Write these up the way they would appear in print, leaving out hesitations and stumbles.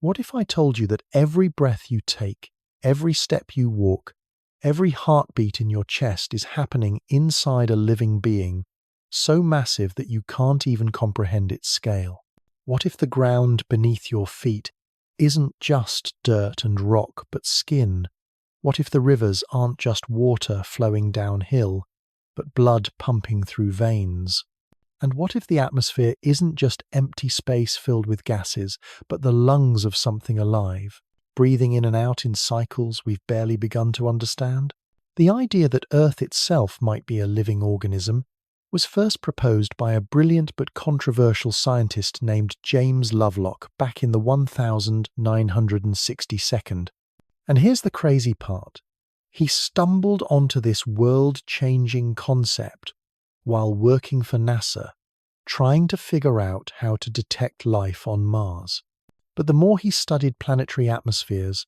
What if I told you that every breath you take, every step you walk, every heartbeat in your chest is happening inside a living being, so massive that you can't even comprehend its scale? What if the ground beneath your feet isn't just dirt and rock, but skin? What if the rivers aren't just water flowing downhill, but blood pumping through veins? And what if the atmosphere isn't just empty space filled with gases, but the lungs of something alive, breathing in and out in cycles we've barely begun to understand? The idea that Earth itself might be a living organism was first proposed by a brilliant but controversial scientist named James Lovelock back in the 1962. And here's the crazy part. He stumbled onto this world-changing concept while working for NASA, trying to figure out how to detect life on Mars. But the more he studied planetary atmospheres,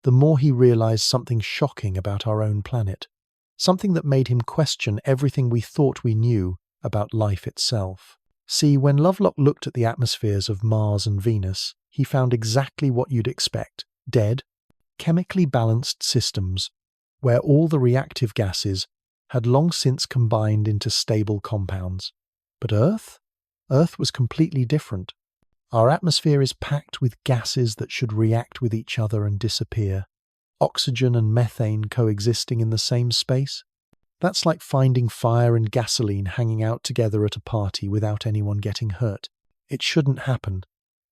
the more he realized something shocking about our own planet, something that made him question everything we thought we knew about life itself. See, when Lovelock looked at the atmospheres of Mars and Venus, he found exactly what you'd expect: dead, chemically balanced systems where all the reactive gases had long since combined into stable compounds. But Earth? Earth was completely different. Our atmosphere is packed with gases that should react with each other and disappear. Oxygen and methane coexisting in the same space? That's like finding fire and gasoline hanging out together at a party without anyone getting hurt. It shouldn't happen.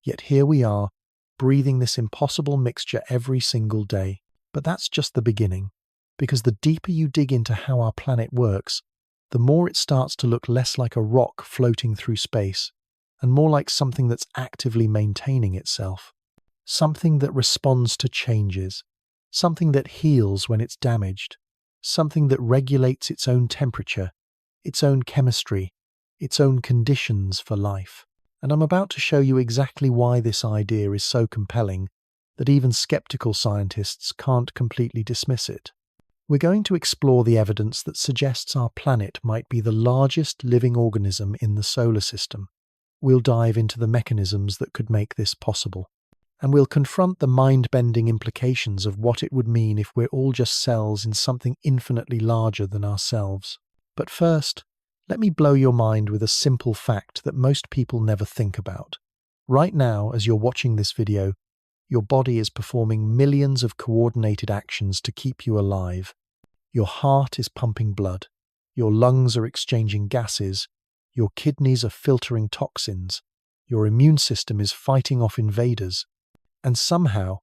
Yet here we are, breathing this impossible mixture every single day. But that's just the beginning, because the deeper you dig into how our planet works, the more it starts to look less like a rock floating through space, and more like something that's actively maintaining itself. Something that responds to changes. Something that heals when it's damaged. Something that regulates its own temperature, its own chemistry, its own conditions for life. And I'm about to show you exactly why this idea is so compelling that even skeptical scientists can't completely dismiss it. We're going to explore the evidence that suggests our planet might be the largest living organism in the solar system. We'll dive into the mechanisms that could make this possible. And we'll confront the mind-bending implications of what it would mean if we're all just cells in something infinitely larger than ourselves. But first, let me blow your mind with a simple fact that most people never think about. Right now, as you're watching this video, your body is performing millions of coordinated actions to keep you alive. Your heart is pumping blood. Your lungs are exchanging gases. Your kidneys are filtering toxins. Your immune system is fighting off invaders. And somehow,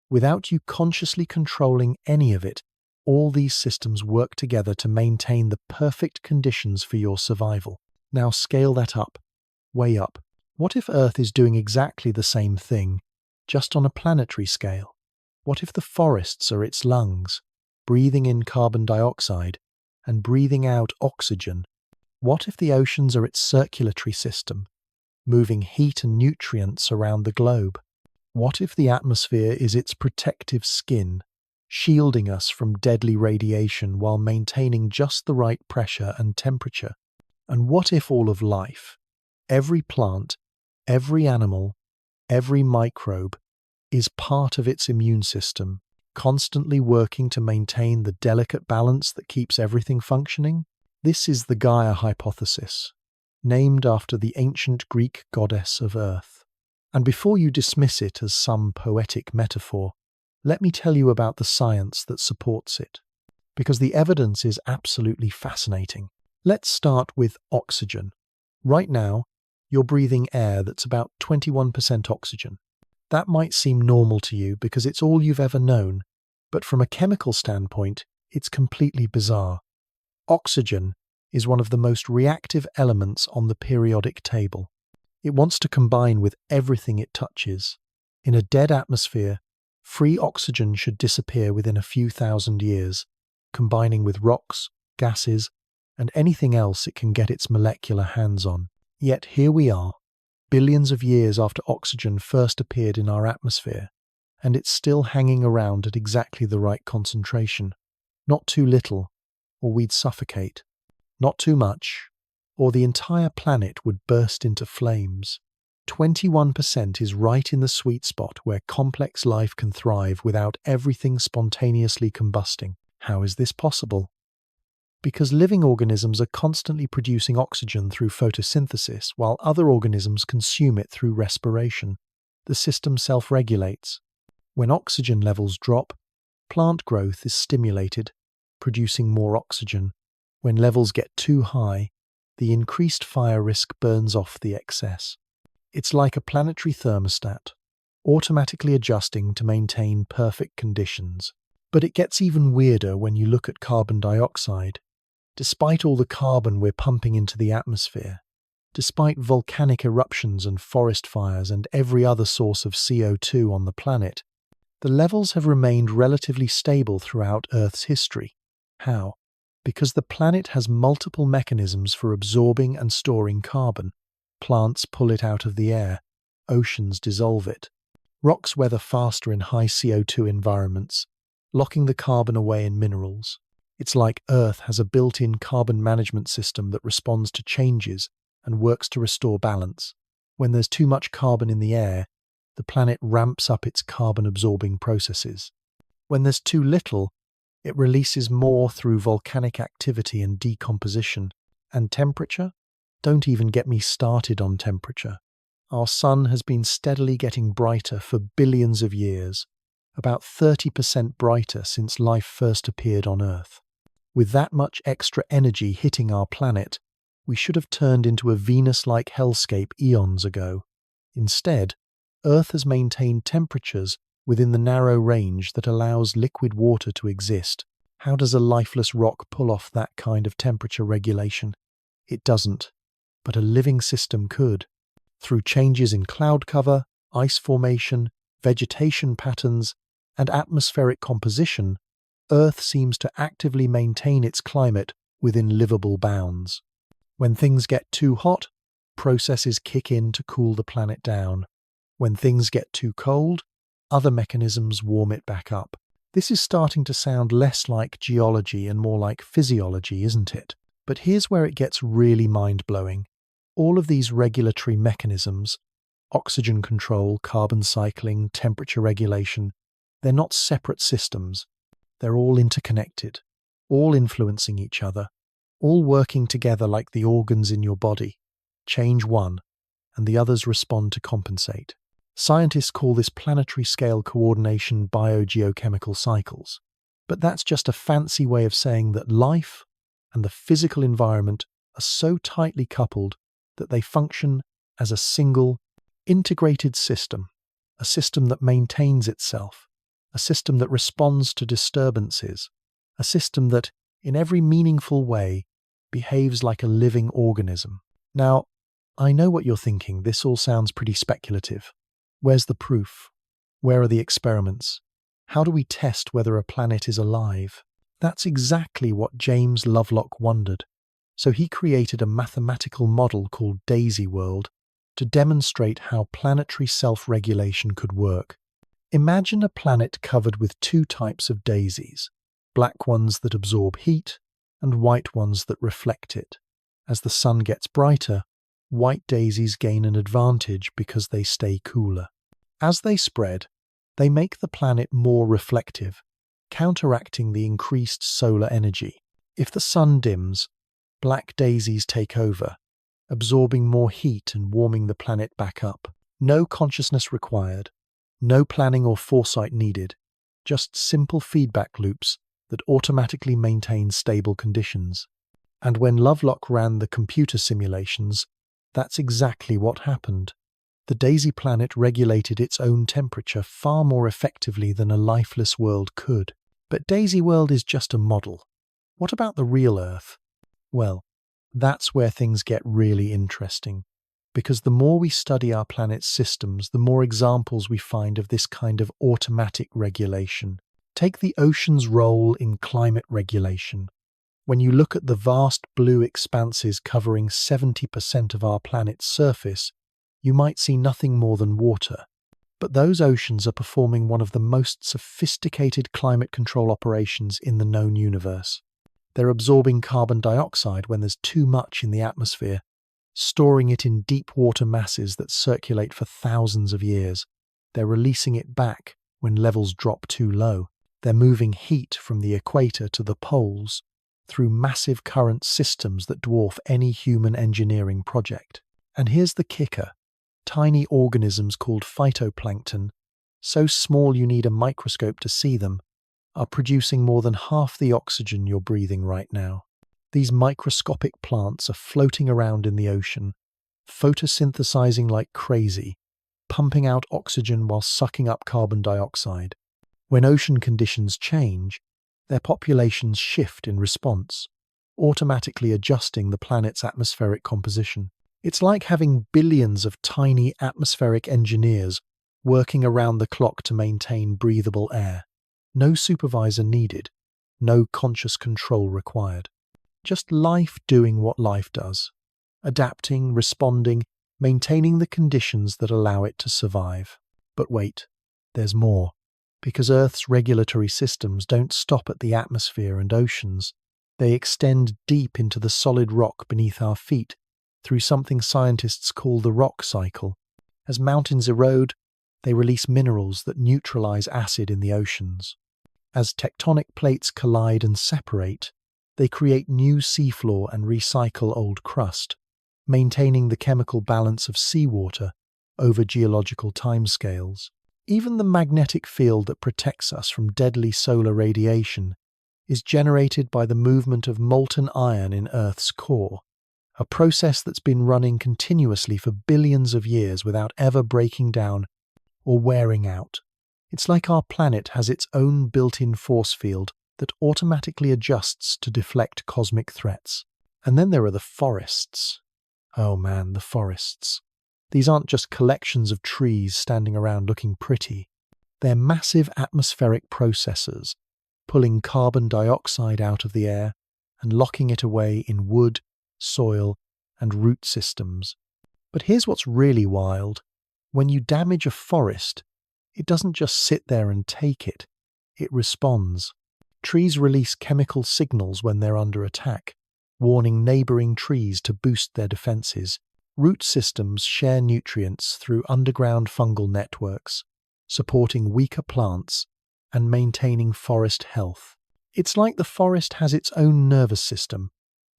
without you consciously controlling any of it, all these systems work together to maintain the perfect conditions for your survival. Now scale that up, way up. What if Earth is doing exactly the same thing, just on a planetary scale? What if the forests are its lungs, breathing in carbon dioxide and breathing out oxygen? What if the oceans are its circulatory system, moving heat and nutrients around the globe? What if the atmosphere is its protective skin, shielding us from deadly radiation while maintaining just the right pressure and temperature? And what if all of life, every plant, every animal, every microbe, is part of its immune system, constantly working to maintain the delicate balance that keeps everything functioning? This is the Gaia hypothesis, named after the ancient Greek goddess of Earth. And before you dismiss it as some poetic metaphor, let me tell you about the science that supports it, because the evidence is absolutely fascinating. Let's start with oxygen. Right now, you're breathing air that's about 21% oxygen. That might seem normal to you because it's all you've ever known, but from a chemical standpoint, it's completely bizarre. Oxygen is one of the most reactive elements on the periodic table. It wants to combine with everything it touches. In a dead atmosphere, free oxygen should disappear within a few thousand years, combining with rocks, gases, and anything else it can get its molecular hands on. Yet here we are, billions of years after oxygen first appeared in our atmosphere, and it's still hanging around at exactly the right concentration. Not too little, or we'd suffocate. Not too much, or the entire planet would burst into flames. 21% is right in the sweet spot where complex life can thrive without everything spontaneously combusting. How is this possible? Because living organisms are constantly producing oxygen through photosynthesis, while other organisms consume it through respiration. The system self-regulates. When oxygen levels drop, plant growth is stimulated, producing more oxygen. When levels get too high, the increased fire risk burns off the excess. It's like a planetary thermostat, automatically adjusting to maintain perfect conditions. But it gets even weirder when you look at carbon dioxide. Despite all the carbon we're pumping into the atmosphere, despite volcanic eruptions and forest fires and every other source of CO2 on the planet, the levels have remained relatively stable throughout Earth's history. How? Because the planet has multiple mechanisms for absorbing and storing carbon. Plants pull it out of the air, oceans dissolve it. Rocks weather faster in high CO2 environments, locking the carbon away in minerals. It's like Earth has a built-in carbon management system that responds to changes and works to restore balance. When there's too much carbon in the air, the planet ramps up its carbon-absorbing processes. When there's too little, it releases more through volcanic activity and decomposition. And temperature? Don't even get me started on temperature. Our sun has been steadily getting brighter for billions of years, about 30% brighter since life first appeared on Earth. With that much extra energy hitting our planet, we should have turned into a Venus-like hellscape eons ago. Instead, Earth has maintained temperatures within the narrow range that allows liquid water to exist. How does a lifeless rock pull off that kind of temperature regulation? It doesn't, but a living system could. Through changes in cloud cover, ice formation, vegetation patterns, and atmospheric composition, Earth seems to actively maintain its climate within livable bounds. When things get too hot, processes kick in to cool the planet down. When things get too cold, other mechanisms warm it back up. This is starting to sound less like geology and more like physiology, isn't it? But here's where it gets really mind-blowing. All of these regulatory mechanisms, oxygen control, carbon cycling, temperature regulation, they're not separate systems. They're all interconnected, all influencing each other, all working together like the organs in your body. Change one, and the others respond to compensate. Scientists call this planetary scale coordination biogeochemical cycles. But that's just a fancy way of saying that life and the physical environment are so tightly coupled that they function as a single, integrated system, a system that maintains itself, a system that responds to disturbances, a system that, in every meaningful way, behaves like a living organism. Now, I know what you're thinking. This all sounds pretty speculative. Where's the proof? Where are the experiments? How do we test whether a planet is alive? That's exactly what James Lovelock wondered. So he created a mathematical model called Daisy World to demonstrate how planetary self-regulation could work. Imagine a planet covered with two types of daisies, black ones that absorb heat and white ones that reflect it. As the sun gets brighter, white daisies gain an advantage because they stay cooler. As they spread, they make the planet more reflective, counteracting the increased solar energy. If the sun dims, black daisies take over, absorbing more heat and warming the planet back up. No consciousness required, no planning or foresight needed, just simple feedback loops that automatically maintain stable conditions. And when Lovelock ran the computer simulations, that's exactly what happened. The Daisy planet regulated its own temperature far more effectively than a lifeless world could. But Daisy World is just a model. What about the real Earth? Well, that's where things get really interesting. Because the more we study our planet's systems, the more examples we find of this kind of automatic regulation. Take the ocean's role in climate regulation. When you look at the vast blue expanses covering 70% of our planet's surface, you might see nothing more than water. But those oceans are performing one of the most sophisticated climate control operations in the known universe. They're absorbing carbon dioxide when there's too much in the atmosphere storing it in deep water masses that circulate for thousands of years. They're releasing it back when levels drop too low. They're moving heat from the equator to the poles through massive current systems that dwarf any human engineering project. And here's the kicker. Tiny organisms called phytoplankton, so small you need a microscope to see them, are producing more than half the oxygen you're breathing right now. These microscopic plants are floating around in the ocean, photosynthesizing like crazy, pumping out oxygen while sucking up carbon dioxide. When ocean conditions change, their populations shift in response, automatically adjusting the planet's atmospheric composition. It's like having billions of tiny atmospheric engineers working around the clock to maintain breathable air. No supervisor needed, no conscious control required. Just life doing what life does, adapting, responding, maintaining the conditions that allow it to survive. But wait, there's more. Because Earth's regulatory systems don't stop at the atmosphere and oceans. They extend deep into the solid rock beneath our feet through something scientists call the rock cycle. As mountains erode, they release minerals that neutralize acid in the oceans. As tectonic plates collide and separate, they create new seafloor and recycle old crust, maintaining the chemical balance of seawater over geological timescales. Even the magnetic field that protects us from deadly solar radiation is generated by the movement of molten iron in Earth's core, a process that's been running continuously for billions of years without ever breaking down or wearing out. It's like our planet has its own built-in force field that automatically adjusts to deflect cosmic threats. And then there are the forests. Oh man, the forests. These aren't just collections of trees standing around looking pretty. They're massive atmospheric processors, pulling carbon dioxide out of the air and locking it away in wood, soil, and root systems. But here's what's really wild. When you damage a forest, it doesn't just sit there and take it. It responds. Trees release chemical signals when they're under attack, warning neighboring trees to boost their defenses. Root systems share nutrients through underground fungal networks, supporting weaker plants and maintaining forest health. It's like the forest has its own nervous system,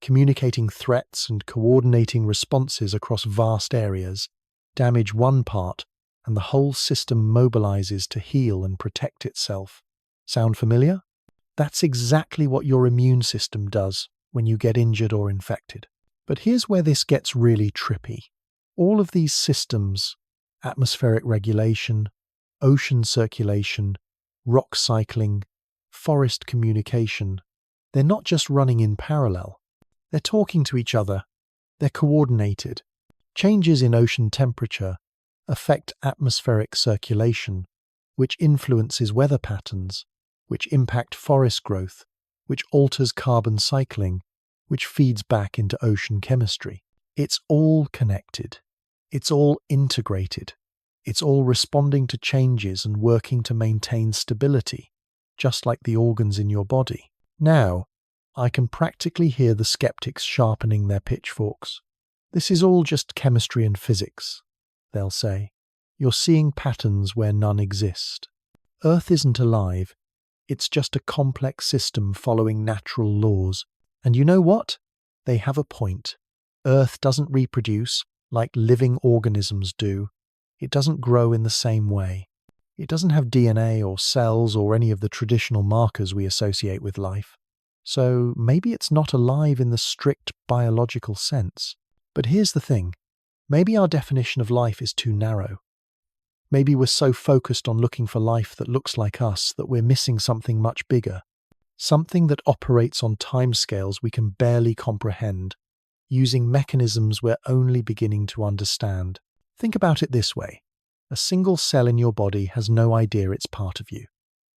communicating threats and coordinating responses across vast areas. Damage one part, and the whole system mobilizes to heal and protect itself. Sound familiar? That's exactly what your immune system does when you get injured or infected. But here's where this gets really trippy. All of these systems, atmospheric regulation, ocean circulation, rock cycling, forest communication, they're not just running in parallel. They're talking to each other. They're coordinated. Changes in ocean temperature affect atmospheric circulation, which influences weather patterns, which impact forest growth, which alters carbon cycling, which feeds back into ocean chemistry. It's all connected. It's all integrated. It's all responding to changes and working to maintain stability, just like the organs in your body. Now, I can practically hear the skeptics sharpening their pitchforks. This is all just chemistry and physics, they'll say. You're seeing patterns where none exist. Earth isn't alive. It's just a complex system following natural laws. And you know what? They have a point. Earth doesn't reproduce like living organisms do. It doesn't grow in the same way. It doesn't have DNA or cells or any of the traditional markers we associate with life. So maybe it's not alive in the strict biological sense. But here's the thing. Maybe our definition of life is too narrow. Maybe we're so focused on looking for life that looks like us that we're missing something much bigger. Something that operates on timescales we can barely comprehend, using mechanisms we're only beginning to understand. Think about it this way. A single cell in your body has no idea it's part of you.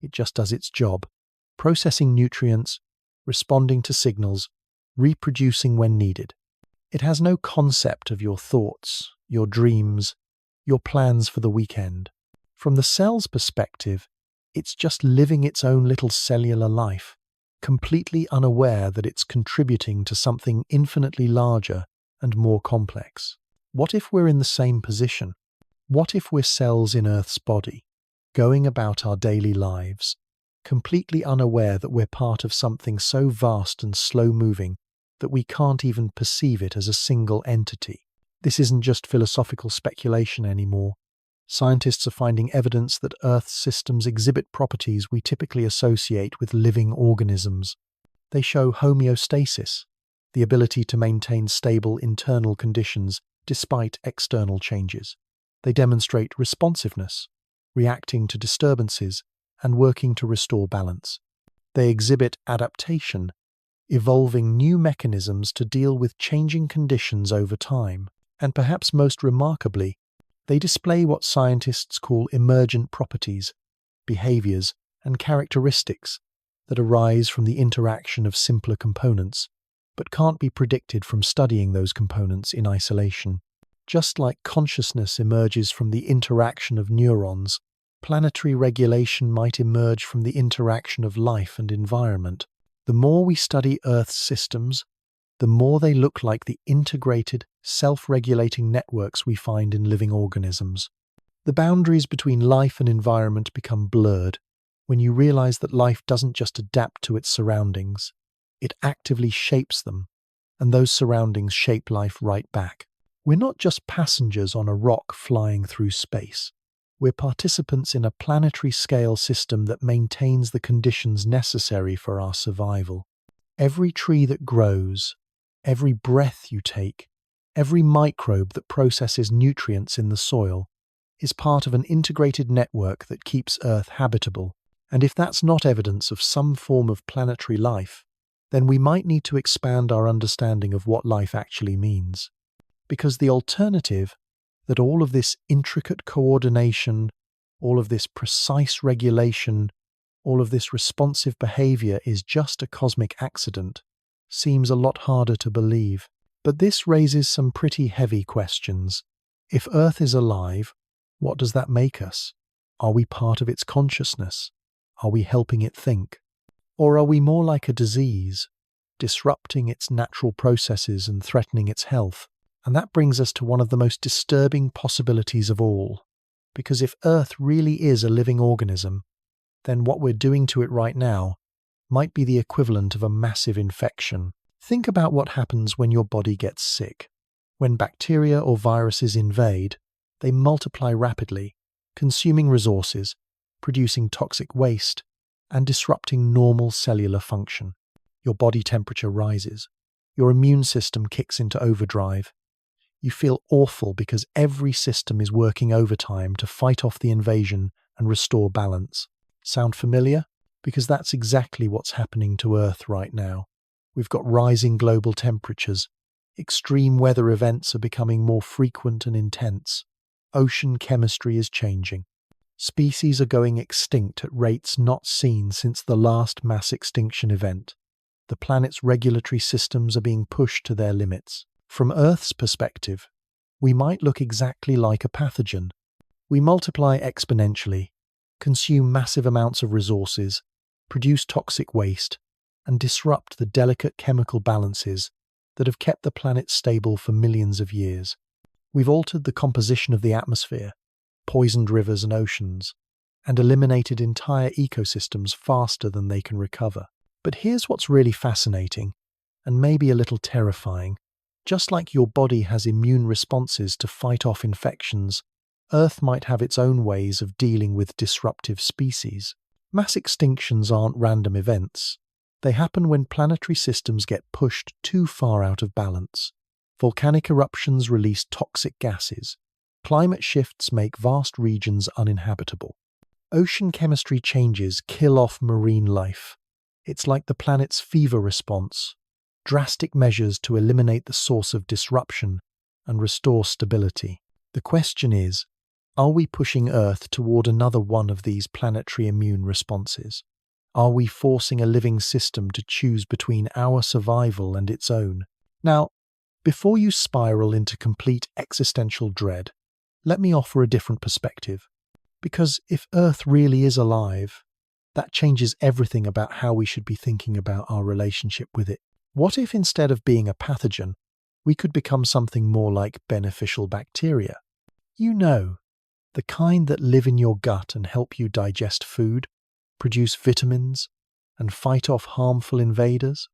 It just does its job, processing nutrients, responding to signals, reproducing when needed. It has no concept of your thoughts, your dreams, your plans for the weekend. From the cell's perspective, it's just living its own little cellular life, completely unaware that it's contributing to something infinitely larger and more complex. What if we're in the same position? What if we're cells in Earth's body, going about our daily lives, completely unaware that we're part of something so vast and slow-moving that we can't even perceive it as a single entity? This isn't just philosophical speculation anymore. Scientists are finding evidence that Earth's systems exhibit properties we typically associate with living organisms. They show homeostasis, the ability to maintain stable internal conditions despite external changes. They demonstrate responsiveness, reacting to disturbances and working to restore balance. They exhibit adaptation, evolving new mechanisms to deal with changing conditions over time. And perhaps most remarkably, they display what scientists call emergent properties, behaviors, and characteristics that arise from the interaction of simpler components, but can't be predicted from studying those components in isolation. Just like consciousness emerges from the interaction of neurons, planetary regulation might emerge from the interaction of life and environment. The more we study Earth's systems, the more they look like the integrated, self-regulating networks we find in living organisms. The boundaries between life and environment become blurred when you realize that life doesn't just adapt to its surroundings, it actively shapes them, and those surroundings shape life right back. We're not just passengers on a rock flying through space. We're participants in a planetary scale system that maintains the conditions necessary for our survival. Every tree that grows, every breath you take, every microbe that processes nutrients in the soil is part of an integrated network that keeps Earth habitable. And if that's not evidence of some form of planetary life, then we might need to expand our understanding of what life actually means. Because the alternative, that all of this intricate coordination, all of this precise regulation, all of this responsive behavior is just a cosmic accident, seems a lot harder to believe. But this raises some pretty heavy questions. If Earth is alive, what does that make us? Are we part of its consciousness? Are we helping it think? Or are we more like a disease, disrupting its natural processes and threatening its health? And that brings us to one of the most disturbing possibilities of all. Because if Earth really is a living organism, then what we're doing to it right now might be the equivalent of a massive infection. Think about what happens when your body gets sick. When bacteria or viruses invade, they multiply rapidly, consuming resources, producing toxic waste, and disrupting normal cellular function. Your body temperature rises. Your immune system kicks into overdrive. You feel awful because every system is working overtime to fight off the invasion and restore balance. Sound familiar? Because that's exactly what's happening to Earth right now. We've got rising global temperatures. Extreme weather events are becoming more frequent and intense. Ocean chemistry is changing. Species are going extinct at rates not seen since the last mass extinction event. The planet's regulatory systems are being pushed to their limits. From Earth's perspective, we might look exactly like a pathogen. We multiply exponentially, consume massive amounts of resources, produce toxic waste, and disrupt the delicate chemical balances that have kept the planet stable for millions of years. We've altered the composition of the atmosphere, poisoned rivers and oceans, and eliminated entire ecosystems faster than they can recover. But here's what's really fascinating, and maybe a little terrifying. Just like your body has immune responses to fight off infections, Earth might have its own ways of dealing with disruptive species. Mass extinctions aren't random events. They happen when planetary systems get pushed too far out of balance. Volcanic eruptions release toxic gases. Climate shifts make vast regions uninhabitable. Ocean chemistry changes kill off marine life. It's like the planet's fever response. Drastic measures to eliminate the source of disruption and restore stability. The question is, are we pushing Earth toward another one of these planetary immune responses? Are we forcing a living system to choose between our survival and its own? Now, before you spiral into complete existential dread, let me offer a different perspective. Because if Earth really is alive, that changes everything about how we should be thinking about our relationship with it. What if instead of being a pathogen, We could become something more like beneficial bacteria. You know, the kind that live in your gut and help you digest food, produce vitamins, and fight off harmful invaders.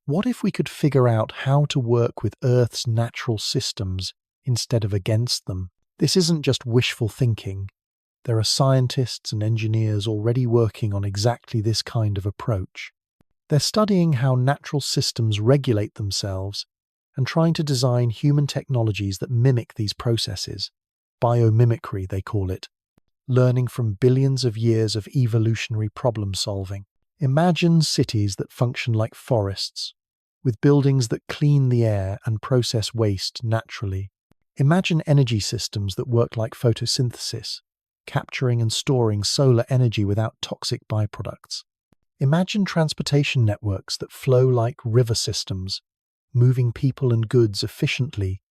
What if we could figure out how to work with Earth's natural systems instead of against them? This isn't just wishful thinking. There are scientists and engineers already working on exactly this kind of approach. They're studying how natural systems regulate themselves and trying to design human technologies that mimic these processes. Biomimicry, they call it, learning from billions of years of evolutionary problem solving. Imagine cities that function like forests, with buildings that clean the air and process waste naturally. Imagine energy systems that work like photosynthesis, capturing and storing solar energy without toxic byproducts. Imagine transportation networks that flow like river systems, moving people and goods efficiently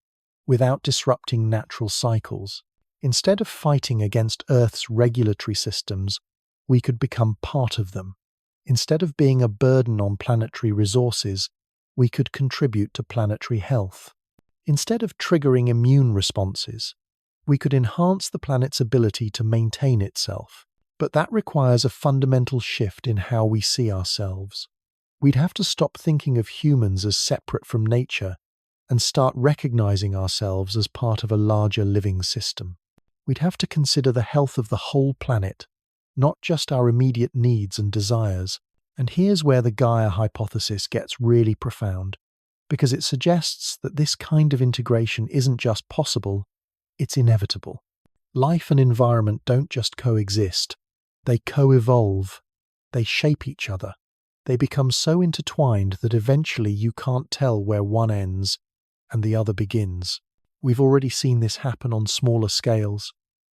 without disrupting natural cycles. Instead of fighting against Earth's regulatory systems, we could become part of them. Instead of being a burden on planetary resources, we could contribute to planetary health. Instead of triggering immune responses, we could enhance the planet's ability to maintain itself. But that requires a fundamental shift in how we see ourselves. We'd have to stop thinking of humans as separate from nature and start recognizing ourselves as part of a larger living system. We'd have to consider the health of the whole planet, not just our immediate needs and desires. And here's where the Gaia hypothesis gets really profound, because it suggests that this kind of integration isn't just possible, it's inevitable. Life and environment don't just coexist, they co-evolve, they shape each other. They become so intertwined that eventually you can't tell where one ends and the other begins. We've already seen this happen on smaller scales.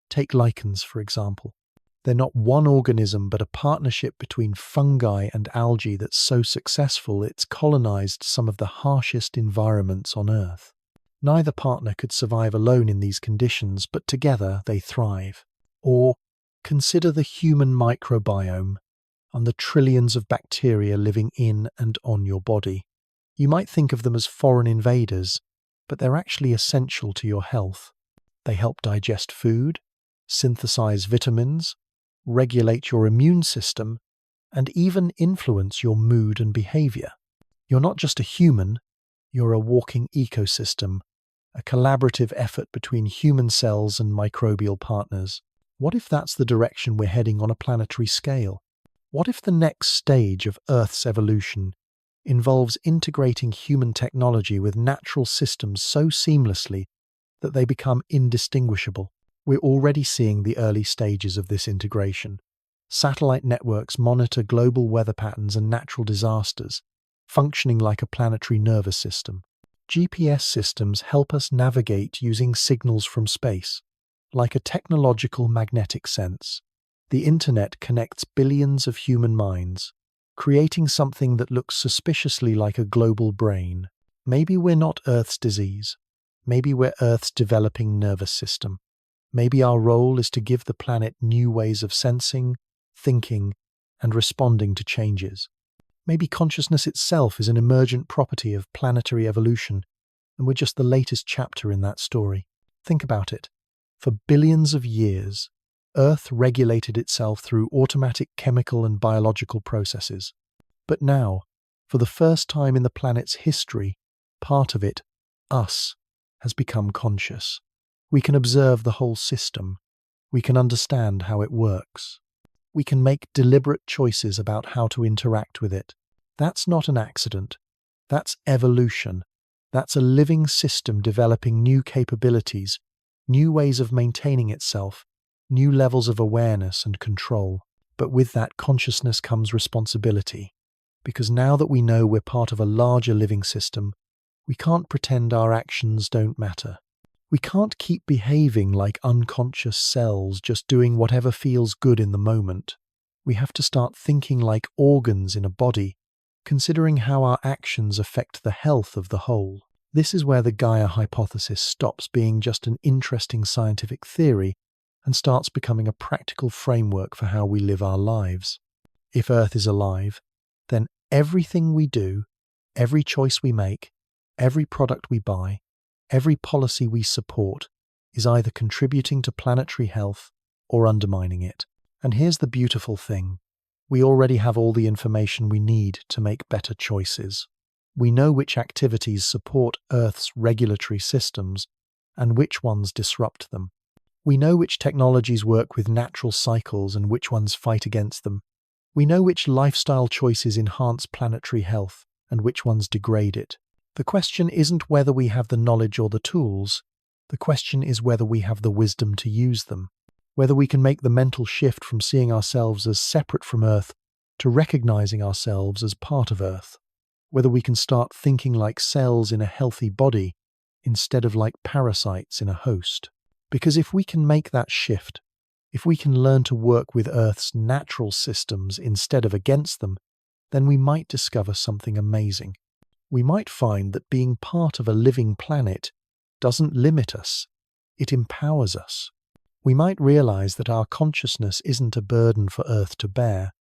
Take lichens, for example. They're not one organism but a partnership between fungi and algae that's so successful it's colonized some of the harshest environments on Earth. Neither partner could survive alone in these conditions, but together they thrive. Or consider the human microbiome and the trillions of bacteria living in and on your body. You might think of them as foreign invaders, but they're actually essential to your health. They help digest food, synthesize vitamins, regulate your immune system, and even influence your mood and behavior. You're not just a human, you're a walking ecosystem, a collaborative effort between human cells and microbial partners. What if that's the direction we're heading on a planetary scale? What if the next stage of Earth's evolution involves integrating human technology with natural systems so seamlessly that they become indistinguishable? We're already seeing the early stages of this integration. Satellite networks monitor global weather patterns and natural disasters, functioning like a planetary nervous system. GPS systems help us navigate using signals from space, like a technological magnetic sense. The internet connects billions of human minds, creating something that looks suspiciously like a global brain. Maybe we're not Earth's disease. Maybe we're Earth's developing nervous system. Maybe our role is to give the planet new ways of sensing, thinking, and responding to changes. Maybe consciousness itself is an emergent property of planetary evolution, and we're just the latest chapter in that story. Think about it. For billions of years, Earth regulated itself through automatic chemical and biological processes. But now, for the first time in the planet's history, part of it, us, has become conscious. We can observe the whole system. We can understand how it works. We can make deliberate choices about how to interact with it. That's not an accident. That's evolution. That's a living system developing new capabilities, new ways of maintaining itself, new levels of awareness and control. But with that consciousness comes responsibility. Because now that we know we're part of a larger living system, we can't pretend our actions don't matter. We can't keep behaving like unconscious cells, just doing whatever feels good in the moment. We have to start thinking like organs in a body, considering how our actions affect the health of the whole. This is where the Gaia hypothesis stops being just an interesting scientific theory and starts becoming a practical framework for how we live our lives. If Earth is alive, then everything we do, every choice we make, Every product we buy, every policy we support is either contributing to planetary health or undermining it. And here's the beautiful thing. We already have all the information we need to make better choices. We know which activities support Earth's regulatory systems and which ones disrupt them. We know which technologies work with natural cycles and which ones fight against them. We know which lifestyle choices enhance planetary health and which ones degrade it. The question isn't whether we have the knowledge or the tools. The question is whether we have the wisdom to use them. Whether we can make the mental shift from seeing ourselves as separate from Earth to recognizing ourselves as part of Earth. Whether we can start thinking like cells in a healthy body instead of like parasites in a host. Because if we can make that shift, if we can learn to work with Earth's natural systems instead of against them, then we might discover something amazing. We might find that being part of a living planet doesn't limit us, it empowers us. We might realize that our consciousness isn't a burden for Earth to bear,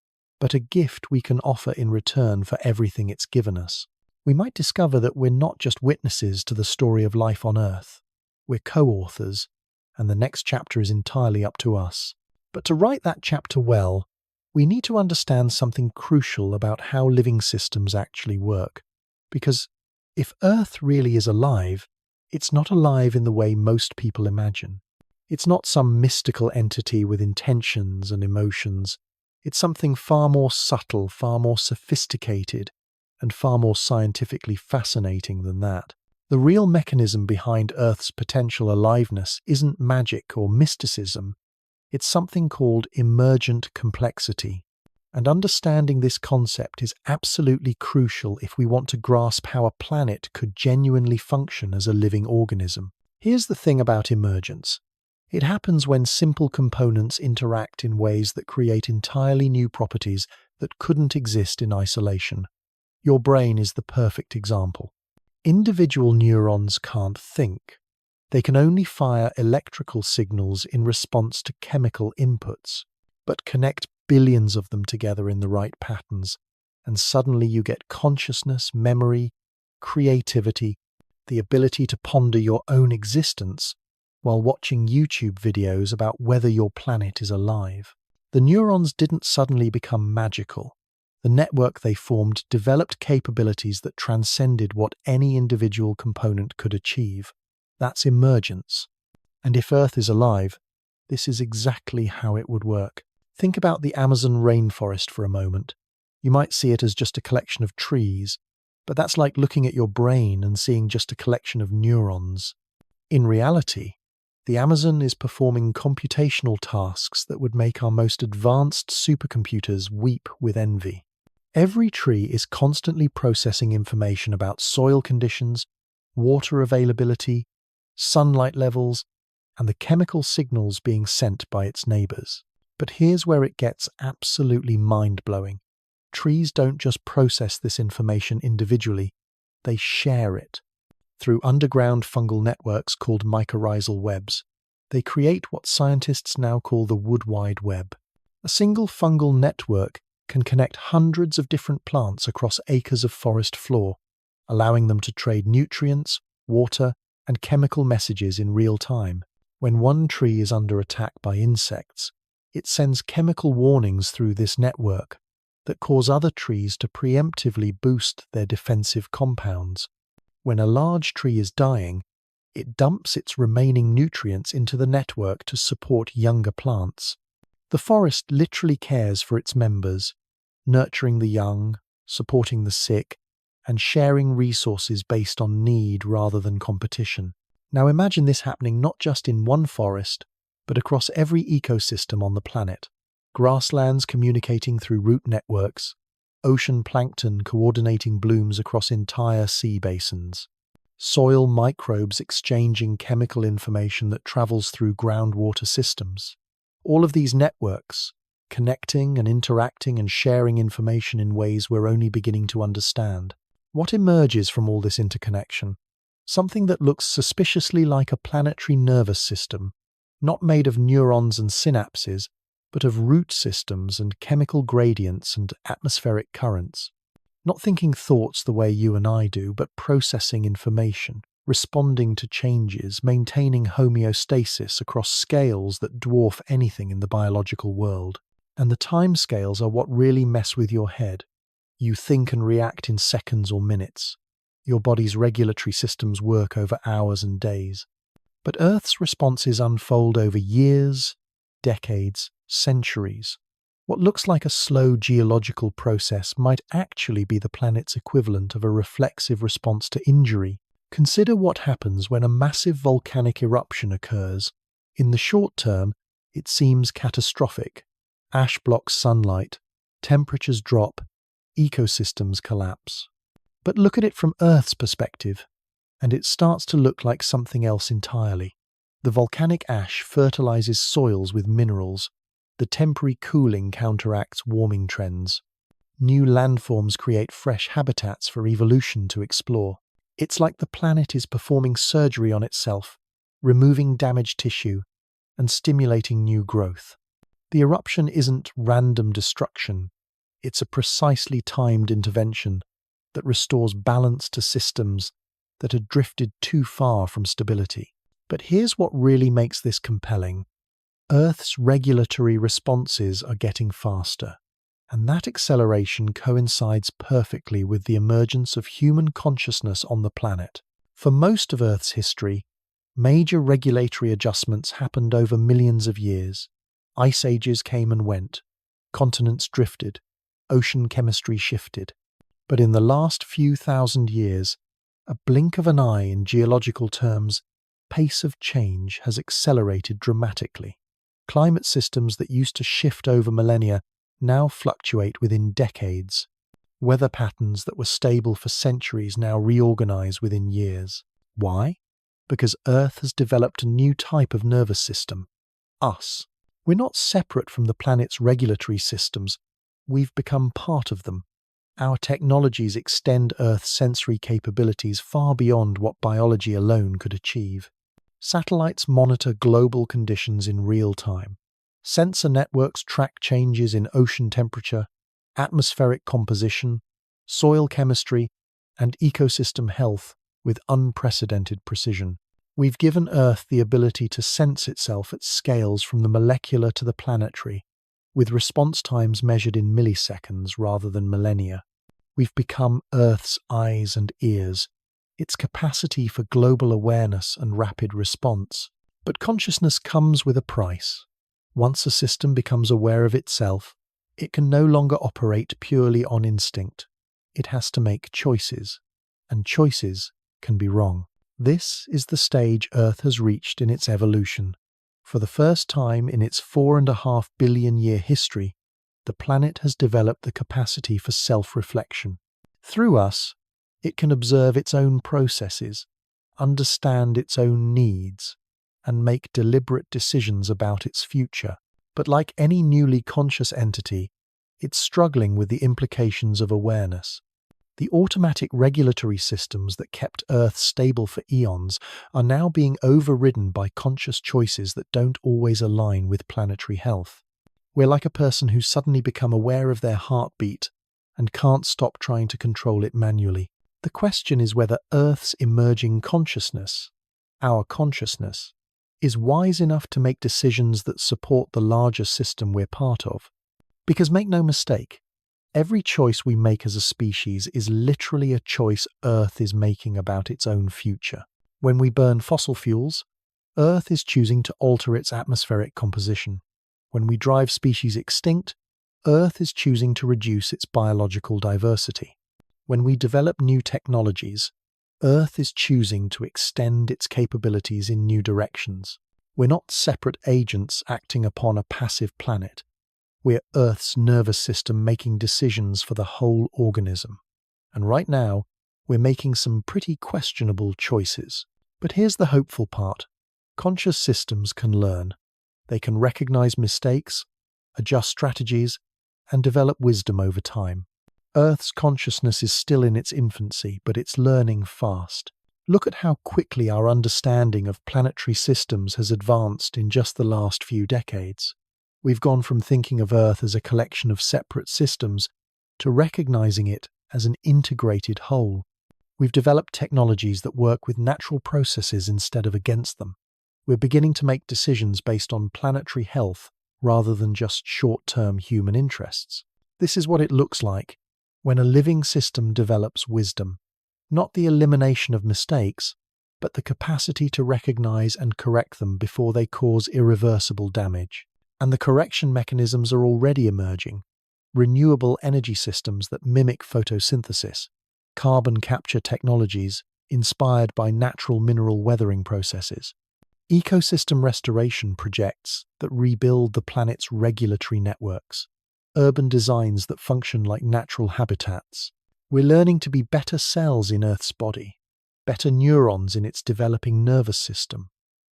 but a gift we can offer in return for everything it's given us. We might discover that we're not just witnesses to the story of life on Earth. We're co-authors, and the next chapter is entirely up to us. But to write that chapter well, we need to understand something crucial about how living systems actually work. Because if Earth really is alive, it's not alive in the way most people imagine. It's not some mystical entity with intentions and emotions. It's something far more subtle, far more sophisticated, and far more scientifically fascinating than that. The real mechanism behind Earth's potential aliveness isn't magic or mysticism. It's something called emergent complexity. And understanding this concept is absolutely crucial if we want to grasp how a planet could genuinely function as a living organism. Here's the thing about emergence. It happens when simple components interact in ways that create entirely new properties that couldn't exist in isolation. Your brain is the perfect example. Individual neurons can't think. They can only fire electrical signals in response to chemical inputs, but connect billions of them together in the right patterns, and suddenly you get consciousness, memory, creativity, the ability to ponder your own existence while watching YouTube videos about whether your planet is alive. The neurons didn't suddenly become magical. The network they formed developed capabilities that transcended what any individual component could achieve. That's emergence. And if Earth is alive, this is exactly how it would work. Think about the Amazon rainforest for a moment. You might see it as just a collection of trees, but that's like looking at your brain and seeing just a collection of neurons. In reality, the Amazon is performing computational tasks that would make our most advanced supercomputers weep with envy. Every tree is constantly processing information about soil conditions, water availability, sunlight levels, and the chemical signals being sent by its neighbors. But here's where it gets absolutely mind-blowing. Trees don't just process this information individually, they share it. Through underground fungal networks called mycorrhizal webs, they create what scientists now call the Wood Wide Web. A single fungal network can connect hundreds of different plants across acres of forest floor, allowing them to trade nutrients, water, and chemical messages in real time. When one tree is under attack by insects, it sends chemical warnings through this network that cause other trees to preemptively boost their defensive compounds. When a large tree is dying, it dumps its remaining nutrients into the network to support younger plants. The forest literally cares for its members, nurturing the young, supporting the sick, and sharing resources based on need rather than competition. Now imagine this happening not just in one forest, but across every ecosystem on the planet. Grasslands communicating through root networks, ocean plankton coordinating blooms across entire sea basins, soil microbes exchanging chemical information that travels through groundwater systems. All of these networks, connecting and interacting and sharing information in ways we're only beginning to understand. What emerges from all this interconnection? Something that looks suspiciously like a planetary nervous system, not made of neurons and synapses, but of root systems and chemical gradients and atmospheric currents. Not thinking thoughts the way you and I do, but processing information, responding to changes, maintaining homeostasis across scales that dwarf anything in the biological world. And the timescales are what really mess with your head. You think and react in seconds or minutes. Your body's regulatory systems work over hours and days. But Earth's responses unfold over years, decades, centuries. What looks like a slow geological process might actually be the planet's equivalent of a reflexive response to injury. Consider what happens when a massive volcanic eruption occurs. In the short term, it seems catastrophic. Ash blocks sunlight, temperatures drop, ecosystems collapse. But look at it from Earth's perspective, and it starts to look like something else entirely. The volcanic ash fertilizes soils with minerals. The temporary cooling counteracts warming trends. New landforms create fresh habitats for evolution to explore. It's like the planet is performing surgery on itself, removing damaged tissue and stimulating new growth. The eruption isn't random destruction. It's a precisely timed intervention that restores balance to systems that had drifted too far from stability. But here's what really makes this compelling. Earth's regulatory responses are getting faster, and that acceleration coincides perfectly with the emergence of human consciousness on the planet. For most of Earth's history, major regulatory adjustments happened over millions of years. Ice ages came and went, continents drifted, ocean chemistry shifted. But in the last few thousand years, a blink of an eye in geological terms, pace of change has accelerated dramatically. Climate systems that used to shift over millennia now fluctuate within decades. Weather patterns that were stable for centuries now reorganize within years. Why? Because Earth has developed a new type of nervous system. Us. We're not separate from the planet's regulatory systems. We've become part of them. Our technologies extend Earth's sensory capabilities far beyond what biology alone could achieve. Satellites monitor global conditions in real time. Sensor networks track changes in ocean temperature, atmospheric composition, soil chemistry, and ecosystem health with unprecedented precision. We've given Earth the ability to sense itself at scales from the molecular to the planetary, with response times measured in milliseconds rather than millennia. We've become Earth's eyes and ears, its capacity for global awareness and rapid response. But consciousness comes with a price. Once a system becomes aware of itself, it can no longer operate purely on instinct. It has to make choices, and choices can be wrong. This is the stage Earth has reached in its evolution. For the first time in its 4.5 billion year history, the planet has developed the capacity for self-reflection. Through us, it can observe its own processes, understand its own needs, and make deliberate decisions about its future. But like any newly conscious entity, it's struggling with the implications of awareness. The automatic regulatory systems that kept Earth stable for eons are now being overridden by conscious choices that don't always align with planetary health. We're like a person who's suddenly become aware of their heartbeat and can't stop trying to control it manually. The question is whether Earth's emerging consciousness, our consciousness, is wise enough to make decisions that support the larger system we're part of. Because make no mistake, every choice we make as a species is literally a choice Earth is making about its own future. When we burn fossil fuels, Earth is choosing to alter its atmospheric composition. When we drive species extinct, Earth is choosing to reduce its biological diversity. When we develop new technologies, Earth is choosing to extend its capabilities in new directions. We're not separate agents acting upon a passive planet. We're Earth's nervous system making decisions for the whole organism. And right now, we're making some pretty questionable choices. But here's the hopeful part. Conscious systems can learn. They can recognize mistakes, adjust strategies, and develop wisdom over time. Earth's consciousness is still in its infancy, but it's learning fast. Look at how quickly our understanding of planetary systems has advanced in just the last few decades. We've gone from thinking of Earth as a collection of separate systems to recognizing it as an integrated whole. We've developed technologies that work with natural processes instead of against them. We're beginning to make decisions based on planetary health rather than just short-term human interests. This is what it looks like when a living system develops wisdom. Not the elimination of mistakes, but the capacity to recognize and correct them before they cause irreversible damage. And the correction mechanisms are already emerging. Renewable energy systems that mimic photosynthesis, carbon capture technologies inspired by natural mineral weathering processes, ecosystem restoration projects that rebuild the planet's regulatory networks, urban designs that function like natural habitats. We're learning to be better cells in Earth's body, better neurons in its developing nervous system,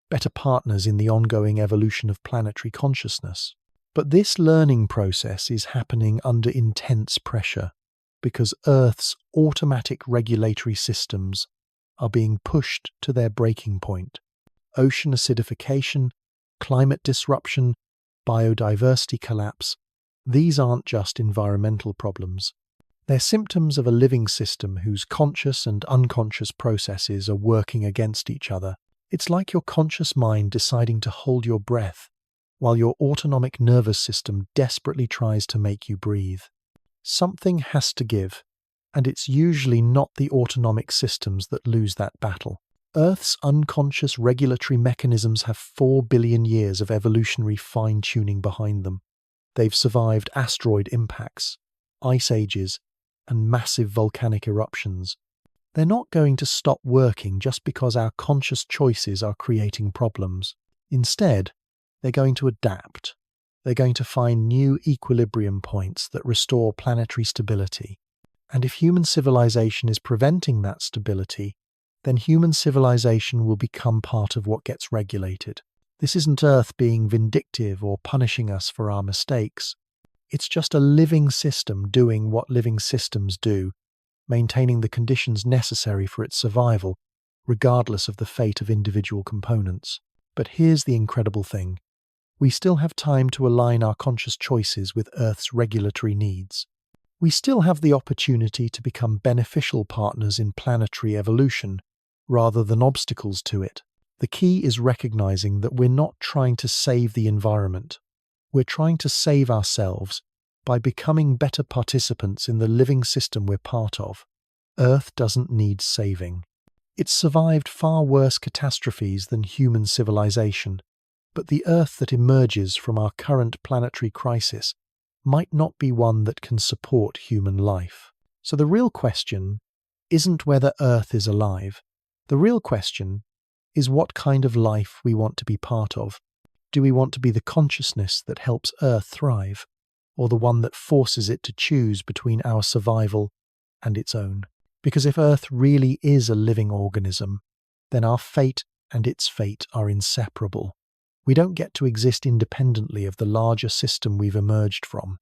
better partners in the ongoing evolution of planetary consciousness. But this learning process is happening under intense pressure because Earth's automatic regulatory systems are being pushed to their breaking point. Ocean acidification, climate disruption, biodiversity collapse, these aren't just environmental problems. They're symptoms of a living system whose conscious and unconscious processes are working against each other. It's like your conscious mind deciding to hold your breath while your autonomic nervous system desperately tries to make you breathe. Something has to give, and it's usually not the autonomic systems that lose that battle. Earth's unconscious regulatory mechanisms have 4 billion years of evolutionary fine-tuning behind them. They've survived asteroid impacts, ice ages, and massive volcanic eruptions. They're not going to stop working just because our conscious choices are creating problems. Instead, they're going to adapt. They're going to find new equilibrium points that restore planetary stability. And if human civilization is preventing that stability, then human civilization will become part of what gets regulated. This isn't Earth being vindictive or punishing us for our mistakes. It's just a living system doing what living systems do, maintaining the conditions necessary for its survival, regardless of the fate of individual components. But here's the incredible thing. We still have time to align our conscious choices with Earth's regulatory needs. We still have the opportunity to become beneficial partners in planetary evolution, rather than obstacles to it. The key is recognizing that we're not trying to save the environment. We're trying to save ourselves by becoming better participants in the living system we're part of. Earth doesn't need saving. It's survived far worse catastrophes than human civilization, but the Earth that emerges from our current planetary crisis might not be one that can support human life. So the real question isn't whether Earth is alive. The real question is what kind of life we want to be part of. Do we want to be the consciousness that helps Earth thrive, or the one that forces it to choose between our survival and its own? Because if Earth really is a living organism, then our fate and its fate are inseparable. We don't get to exist independently of the larger system we've emerged from.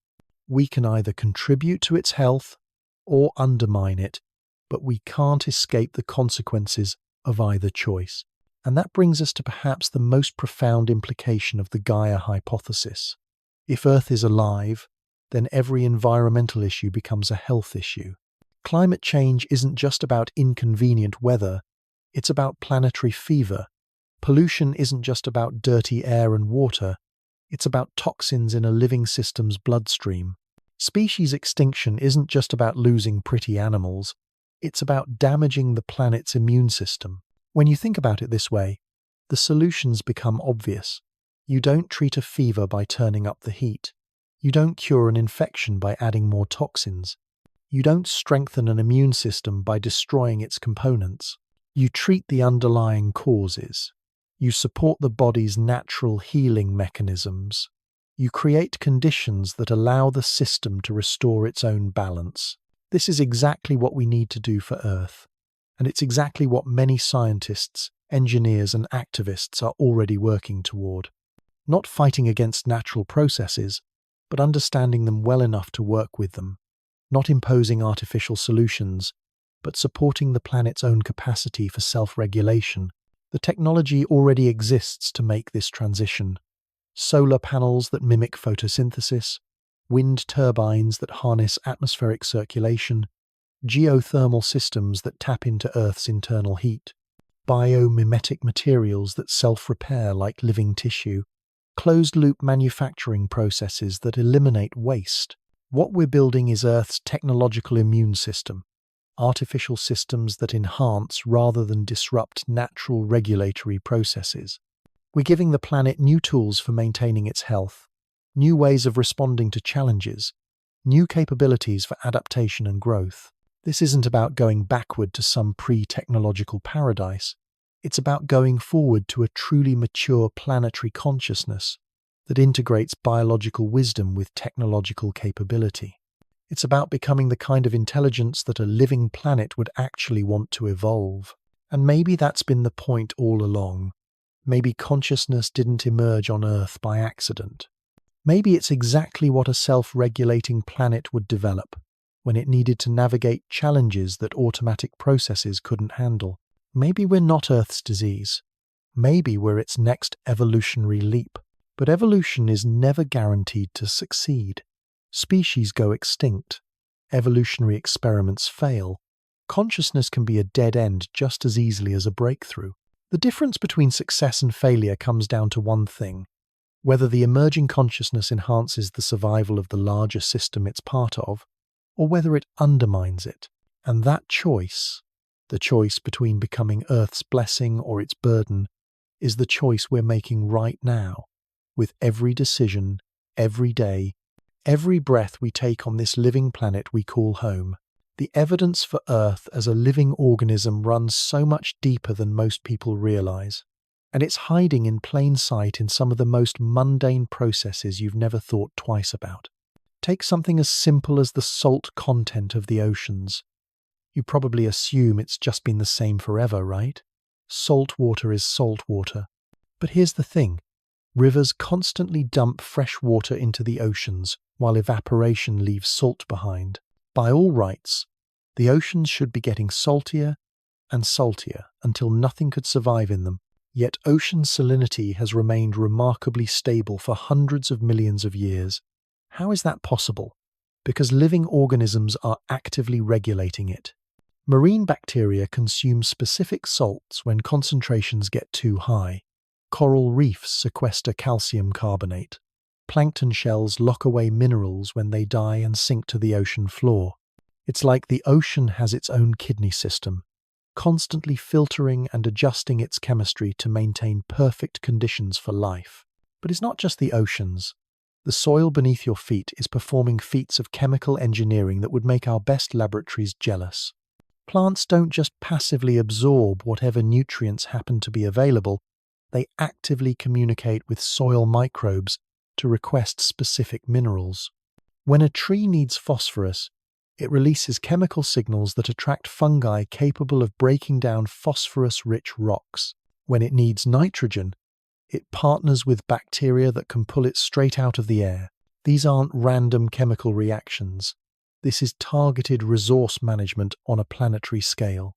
We can either contribute to its health or undermine it, but we can't escape the consequences of either choice. And that brings us to perhaps the most profound implication of the Gaia hypothesis. If Earth is alive, then every environmental issue becomes a health issue. Climate change isn't just about inconvenient weather, it's about planetary fever. Pollution isn't just about dirty air and water, it's about toxins in a living system's bloodstream. Species extinction isn't just about losing pretty animals, it's about damaging the planet's immune system. When you think about it this way, the solutions become obvious. You don't treat a fever by turning up the heat. You don't cure an infection by adding more toxins. You don't strengthen an immune system by destroying its components. You treat the underlying causes. You support the body's natural healing mechanisms. You create conditions that allow the system to restore its own balance. This is exactly what we need to do for Earth. And it's exactly what many scientists, engineers, and activists are already working toward. Not fighting against natural processes, but understanding them well enough to work with them. Not imposing artificial solutions, but supporting the planet's own capacity for self-regulation. The technology already exists to make this transition. Solar panels that mimic photosynthesis, wind turbines that harness atmospheric circulation, geothermal systems that tap into Earth's internal heat, biomimetic materials that self-repair like living tissue, closed-loop manufacturing processes that eliminate waste. What we're building is Earth's technological immune system, artificial systems that enhance rather than disrupt natural regulatory processes. We're giving the planet new tools for maintaining its health, new ways of responding to challenges, new capabilities for adaptation and growth. This isn't about going backward to some pre-technological paradise. It's about going forward to a truly mature planetary consciousness that integrates biological wisdom with technological capability. It's about becoming the kind of intelligence that a living planet would actually want to evolve. And maybe that's been the point all along. Maybe consciousness didn't emerge on Earth by accident. Maybe it's exactly what a self-regulating planet would develop when it needed to navigate challenges that automatic processes couldn't handle. Maybe we're not Earth's disease. Maybe we're its next evolutionary leap. But evolution is never guaranteed to succeed. Species go extinct. Evolutionary experiments fail. Consciousness can be a dead end just as easily as a breakthrough. The difference between success and failure comes down to one thing: whether the emerging consciousness enhances the survival of the larger system it's part of, or whether it undermines it. And that choice, the choice between becoming Earth's blessing or its burden, is the choice we're making right now, with every decision, every day, every breath we take on this living planet we call home. The evidence for Earth as a living organism runs so much deeper than most people realize, and it's hiding in plain sight in some of the most mundane processes you've never thought twice about. Take something as simple as the salt content of the oceans. You probably assume it's just been the same forever, right? Salt water is salt water. But here's the thing. Rivers constantly dump fresh water into the oceans, while evaporation leaves salt behind. By all rights, the oceans should be getting saltier and saltier until nothing could survive in them. Yet ocean salinity has remained remarkably stable for hundreds of millions of years. How is that possible? Because living organisms are actively regulating it. Marine bacteria consume specific salts when concentrations get too high. Coral reefs sequester calcium carbonate. Plankton shells lock away minerals when they die and sink to the ocean floor. It's like the ocean has its own kidney system, constantly filtering and adjusting its chemistry to maintain perfect conditions for life. But it's not just the oceans. The soil beneath your feet is performing feats of chemical engineering that would make our best laboratories jealous. Plants don't just passively absorb whatever nutrients happen to be available. They actively communicate with soil microbes to request specific minerals. When a tree needs phosphorus, it releases chemical signals that attract fungi capable of breaking down phosphorus-rich rocks. When it needs nitrogen, it partners with bacteria that can pull it straight out of the air. These aren't random chemical reactions. This is targeted resource management on a planetary scale.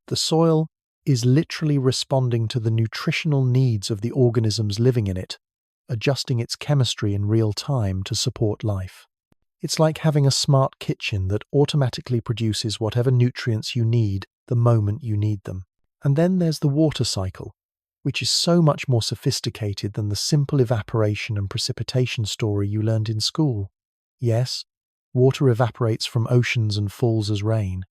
The soil is literally responding to the nutritional needs of the organisms living in it, adjusting its chemistry in real time to support life. It's like having a smart kitchen that automatically produces whatever nutrients you need the moment you need them. And then there's the water cycle, which is so much more sophisticated than the simple evaporation and precipitation story you learned in school. Yes, water evaporates from oceans and falls as rain,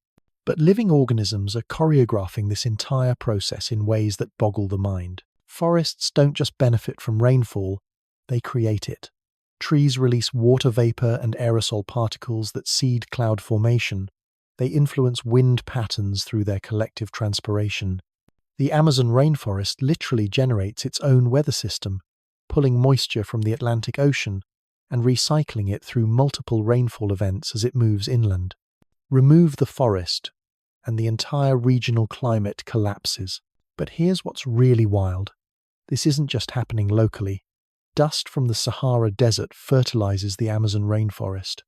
but living organisms are choreographing this entire process in ways that boggle the mind. Forests don't just benefit from rainfall, they create it. Trees release water vapor and aerosol particles that seed cloud formation. They influence wind patterns through their collective transpiration. The Amazon rainforest literally generates its own weather system, pulling moisture from the Atlantic Ocean and recycling it through multiple rainfall events as it moves inland. Remove the forest, and the entire regional climate collapses. But here's what's really wild. This isn't just happening locally. Dust from the Sahara Desert fertilizes the Amazon rainforest.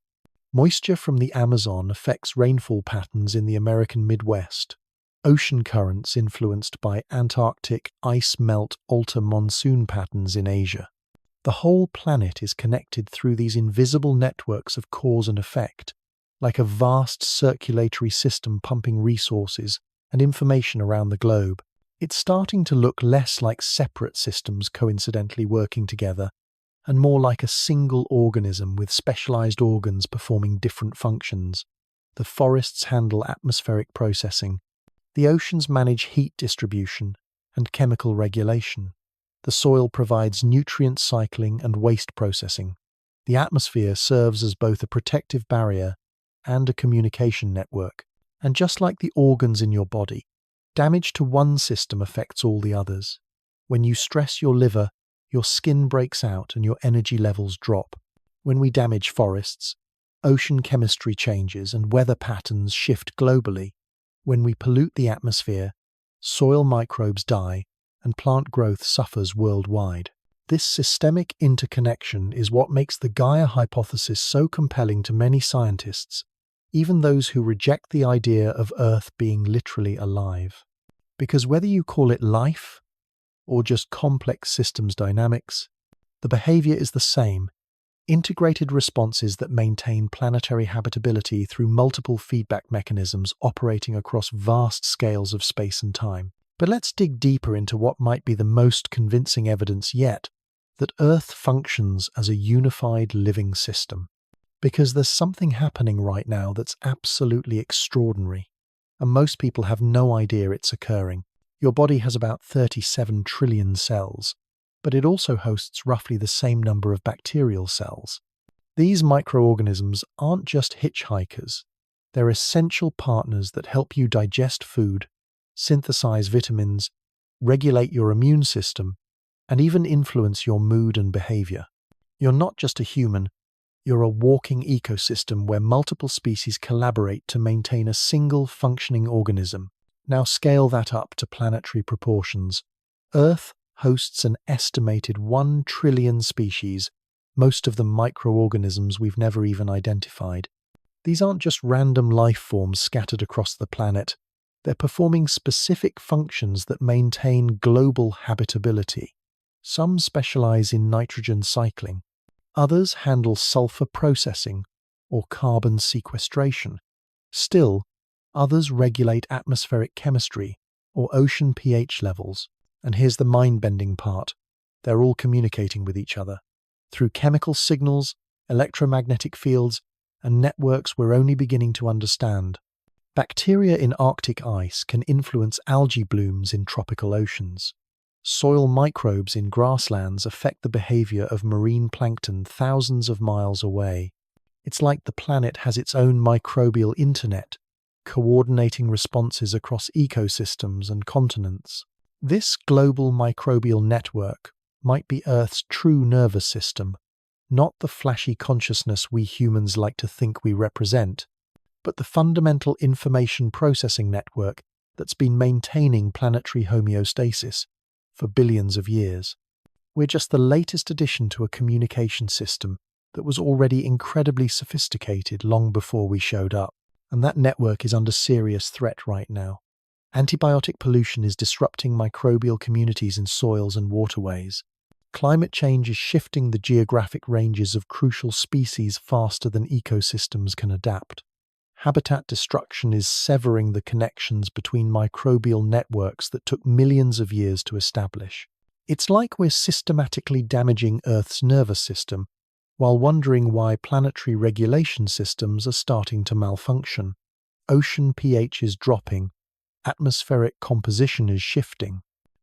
Moisture from the Amazon affects rainfall patterns in the American Midwest. Ocean currents influenced by Antarctic ice melt alter monsoon patterns in Asia. The whole planet is connected through these invisible networks of cause and effect, like a vast circulatory system pumping resources and information around the globe. It's starting to look less like separate systems coincidentally working together and more like a single organism with specialized organs performing different functions. The forests handle atmospheric processing. The oceans manage heat distribution and chemical regulation. The soil provides nutrient cycling and waste processing. The atmosphere serves as both a protective barrier and a communication network. And just like the organs in your body, damage to one system affects all the others. When you stress your liver, your skin breaks out and your energy levels drop. When we damage forests, ocean chemistry changes and weather patterns shift globally. When we pollute the atmosphere, soil microbes die and plant growth suffers worldwide. This systemic interconnection is what makes the Gaia hypothesis so compelling to many scientists, even those who reject the idea of Earth being literally alive. Because whether you call it life or just complex systems dynamics, the behavior is the same: integrated responses that maintain planetary habitability through multiple feedback mechanisms operating across vast scales of space and time. But let's dig deeper into what might be the most convincing evidence yet that Earth functions as a unified living system. Because there's something happening right now that's absolutely extraordinary, and most people have no idea it's occurring. Your body has about 37 trillion cells, but it also hosts roughly the same number of bacterial cells. These microorganisms aren't just hitchhikers. They're essential partners that help you digest food, synthesize vitamins, regulate your immune system, and even influence your mood and behavior. You're not just a human, you're a walking ecosystem where multiple species collaborate to maintain a single functioning organism. Now scale that up to planetary proportions. Earth hosts an estimated 1 trillion species, most of them microorganisms we've never even identified. These aren't just random life forms scattered across the planet. They're performing specific functions that maintain global habitability. Some specialize in nitrogen cycling. Others handle sulfur processing or carbon sequestration. Still, others regulate atmospheric chemistry or ocean pH levels. And here's the mind-bending part: they're all communicating with each other through chemical signals, electromagnetic fields, and networks we're only beginning to understand. Bacteria in Arctic ice can influence algae blooms in tropical oceans. Soil microbes in grasslands affect the behavior of marine plankton thousands of miles away. It's like the planet has its own microbial internet, coordinating responses across ecosystems and continents. This global microbial network might be Earth's true nervous system, not the flashy consciousness we humans like to think we represent, but the fundamental information processing network that's been maintaining planetary homeostasis for billions of years. We're just the latest addition to a communication system that was already incredibly sophisticated long before we showed up, and that network is under serious threat right now. Antibiotic pollution is disrupting microbial communities in soils and waterways. Climate change is shifting the geographic ranges of crucial species faster than ecosystems can adapt. Habitat destruction is severing the connections between microbial networks that took millions of years to establish. It's like we're systematically damaging Earth's nervous system while wondering why planetary regulation systems are starting to malfunction. Ocean pH is dropping. Atmospheric composition is shifting.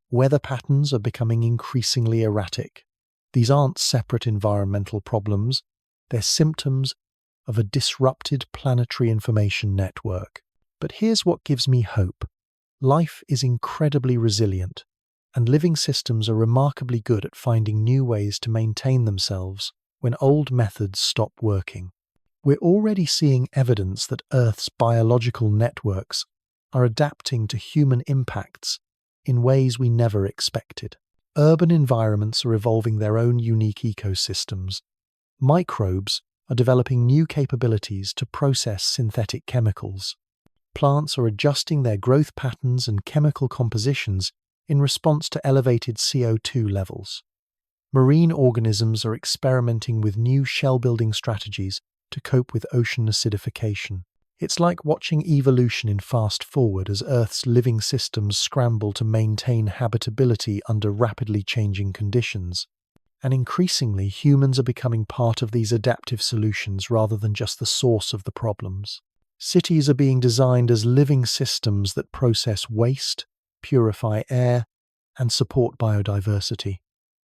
Weather patterns are becoming increasingly erratic. These aren't separate environmental problems. They're symptoms of a disrupted planetary information network. But here's what gives me hope. Life is incredibly resilient, and living systems are remarkably good at finding new ways to maintain themselves when old methods stop working. We're already seeing evidence that Earth's biological networks are adapting to human impacts in ways we never expected. Urban environments are evolving their own unique ecosystems. Microbes are developing new capabilities to process synthetic chemicals. Plants are adjusting their growth patterns and chemical compositions in response to elevated CO2 levels. Marine organisms are experimenting with new shell-building strategies to cope with ocean acidification. It's like watching evolution in fast forward as Earth's living systems scramble to maintain habitability under rapidly changing conditions. And increasingly, humans are becoming part of these adaptive solutions rather than just the source of the problems. Cities are being designed as living systems that process waste, purify air, and support biodiversity.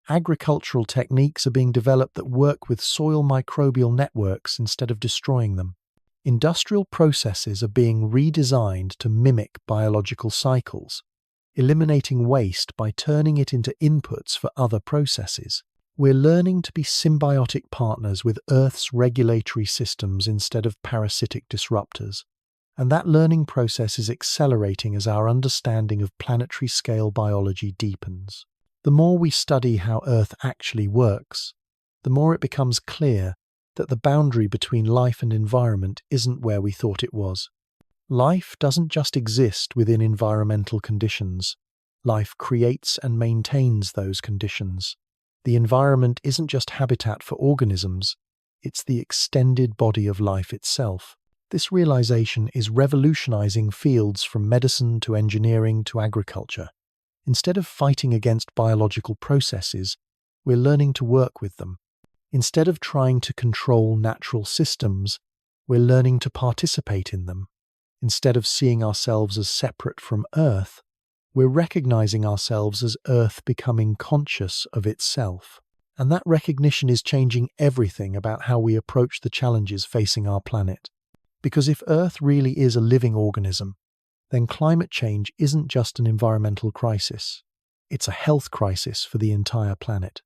Agricultural techniques are being developed that work with soil microbial networks instead of destroying them. Industrial processes are being redesigned to mimic biological cycles, eliminating waste by turning it into inputs for other processes. We're learning to be symbiotic partners with Earth's regulatory systems instead of parasitic disruptors. And that learning process is accelerating as our understanding of planetary scale biology deepens. The more we study how Earth actually works, the more it becomes clear that the boundary between life and environment isn't where we thought it was. Life doesn't just exist within environmental conditions. Life creates and maintains those conditions. The environment isn't just habitat for organisms, it's the extended body of life itself. This realization is revolutionizing fields from medicine to engineering to agriculture. Instead of fighting against biological processes, we're learning to work with them. Instead of trying to control natural systems, we're learning to participate in them. Instead of seeing ourselves as separate from Earth, we're recognizing ourselves as Earth becoming conscious of itself. And that recognition is changing everything about how we approach the challenges facing our planet. Because if Earth really is a living organism, then climate change isn't just an environmental crisis. It's a health crisis for the entire planet.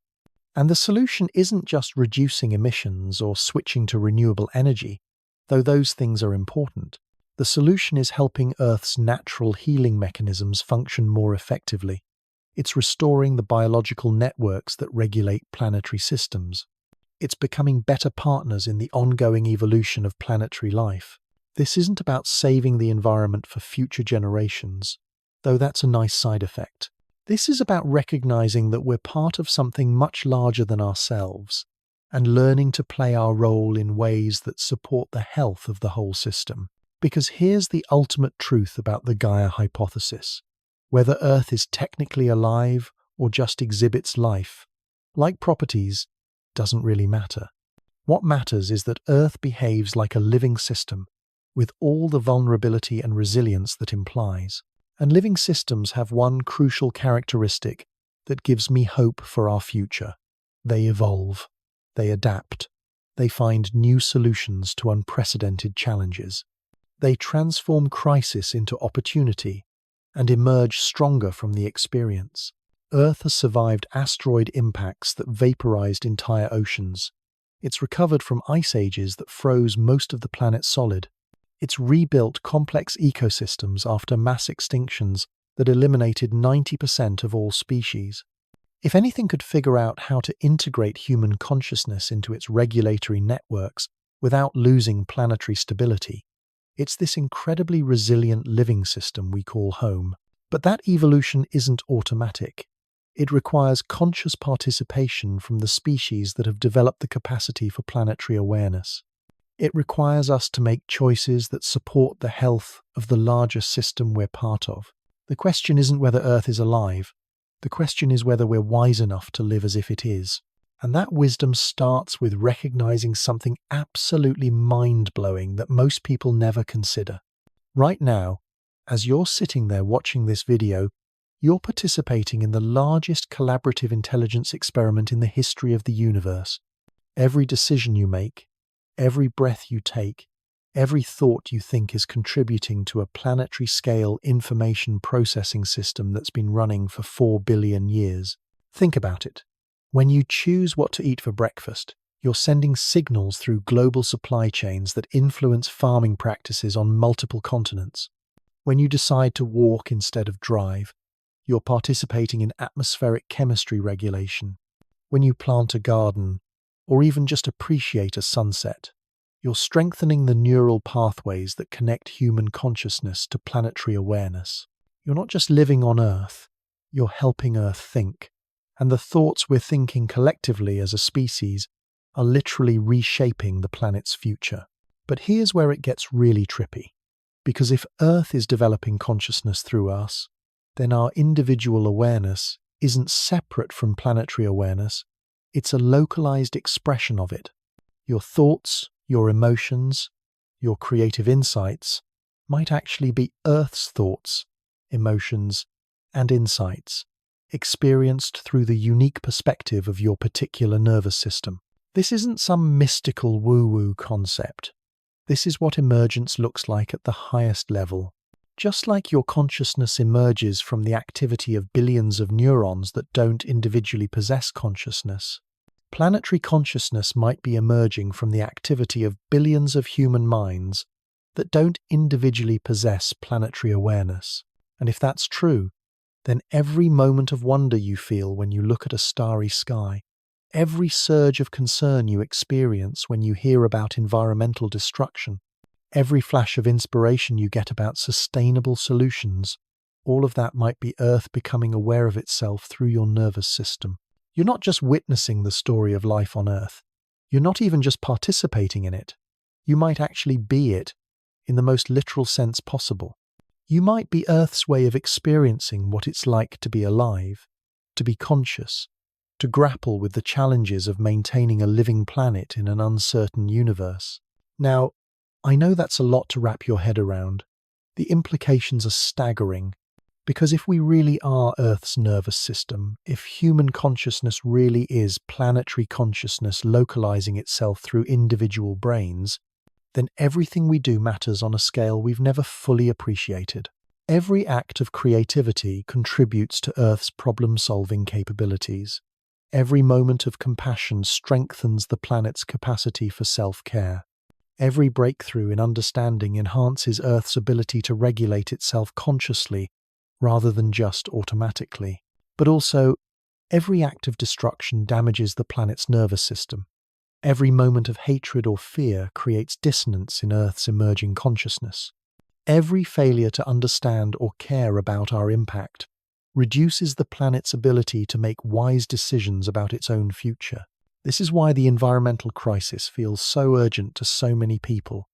And the solution isn't just reducing emissions or switching to renewable energy, though those things are important. The solution is helping Earth's natural healing mechanisms function more effectively. It's restoring the biological networks that regulate planetary systems. It's becoming better partners in the ongoing evolution of planetary life. This isn't about saving the environment for future generations, though that's a nice side effect. This is about recognizing that we're part of something much larger than ourselves and learning to play our role in ways that support the health of the whole system. Because here's the ultimate truth about the Gaia hypothesis. Whether Earth is technically alive or just exhibits life, like properties, doesn't really matter. What matters is that Earth behaves like a living system with all the vulnerability and resilience that implies. And living systems have one crucial characteristic that gives me hope for our future. They evolve, they adapt, they find new solutions to unprecedented challenges. They transform crisis into opportunity and emerge stronger from the experience. Earth has survived asteroid impacts that vaporized entire oceans. It's recovered from ice ages that froze most of the planet solid. It's rebuilt complex ecosystems after mass extinctions that eliminated 90% of all species. If anything could figure out how to integrate human consciousness into its regulatory networks without losing planetary stability, it's this incredibly resilient living system we call home. But that evolution isn't automatic. It requires conscious participation from the species that have developed the capacity for planetary awareness. It requires us to make choices that support the health of the larger system we're part of. The question isn't whether Earth is alive. The question is whether we're wise enough to live as if it is. And that wisdom starts with recognizing something absolutely mind-blowing that most people never consider. Right now, as you're sitting there watching this video, you're participating in the largest collaborative intelligence experiment in the history of the universe. Every decision you make, every breath you take, every thought you think is contributing to a planetary-scale information processing system that's been running for 4 billion years. Think about it. When you choose what to eat for breakfast, you're sending signals through global supply chains that influence farming practices on multiple continents. When you decide to walk instead of drive, you're participating in atmospheric chemistry regulation. When you plant a garden, or even just appreciate a sunset, you're strengthening the neural pathways that connect human consciousness to planetary awareness. You're not just living on Earth, you're helping Earth think. And the thoughts we're thinking collectively as a species are literally reshaping the planet's future. But here's where it gets really trippy. Because if Earth is developing consciousness through us, then our individual awareness isn't separate from planetary awareness, it's a localized expression of it. Your thoughts, your emotions, your creative insights might actually be Earth's thoughts, emotions, and insights, experienced through the unique perspective of your particular nervous system. This isn't some mystical woo-woo concept. This is what emergence looks like at the highest level. Just like your consciousness emerges from the activity of billions of neurons that don't individually possess consciousness, planetary consciousness might be emerging from the activity of billions of human minds that don't individually possess planetary awareness. And if that's true, then every moment of wonder you feel when you look at a starry sky, every surge of concern you experience when you hear about environmental destruction, every flash of inspiration you get about sustainable solutions, all of that might be Earth becoming aware of itself through your nervous system. You're not just witnessing the story of life on Earth. You're not even just participating in it. You might actually be it, in the most literal sense possible. You might be Earth's way of experiencing what it's like to be alive, to be conscious, to grapple with the challenges of maintaining a living planet in an uncertain universe. Now, I know that's a lot to wrap your head around. The implications are staggering, because if we really are Earth's nervous system, if human consciousness really is planetary consciousness localizing itself through individual brains, then everything we do matters on a scale we've never fully appreciated. Every act of creativity contributes to Earth's problem-solving capabilities. Every moment of compassion strengthens the planet's capacity for self-care. Every breakthrough in understanding enhances Earth's ability to regulate itself consciously rather than just automatically. But also, every act of destruction damages the planet's nervous system. Every moment of hatred or fear creates dissonance in Earth's emerging consciousness. Every failure to understand or care about our impact reduces the planet's ability to make wise decisions about its own future. This is why the environmental crisis feels so urgent to so many people,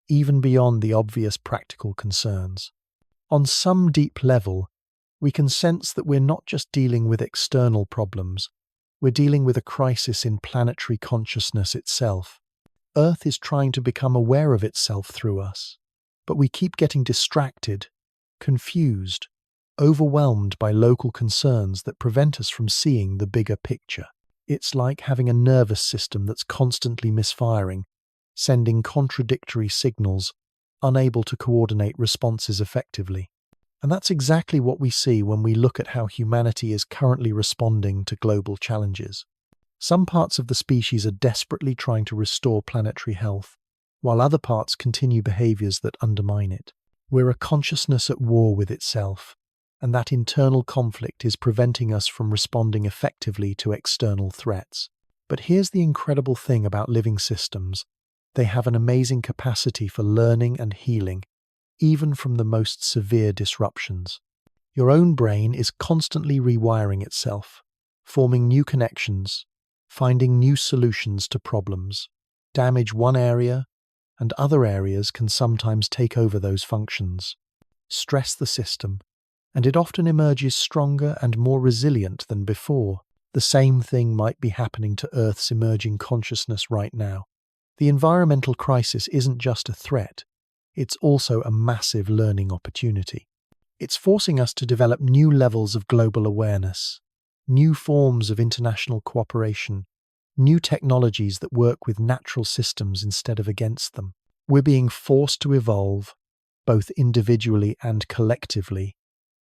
even beyond the obvious practical concerns. On some deep level, we can sense that we're not just dealing with external problems, we're dealing with a crisis in planetary consciousness itself. Earth is trying to become aware of itself through us, but we keep getting distracted, confused, overwhelmed by local concerns that prevent us from seeing the bigger picture. It's like having a nervous system that's constantly misfiring, sending contradictory signals, unable to coordinate responses effectively. And that's exactly what we see when we look at how humanity is currently responding to global challenges. Some parts of the species are desperately trying to restore planetary health, while other parts continue behaviors that undermine it. We're a consciousness at war with itself, and that internal conflict is preventing us from responding effectively to external threats. But here's the incredible thing about living systems. They have an amazing capacity for learning and healing, even from the most severe disruptions. Your own brain is constantly rewiring itself, forming new connections, finding new solutions to problems. Damage one area, and other areas can sometimes take over those functions. Stress the system, and it often emerges stronger and more resilient than before. The same thing might be happening to Earth's emerging consciousness right now. The environmental crisis isn't just a threat, it's also a massive learning opportunity. It's forcing us to develop new levels of global awareness, new forms of international cooperation, new technologies that work with natural systems instead of against them. We're being forced to evolve, both individually and collectively,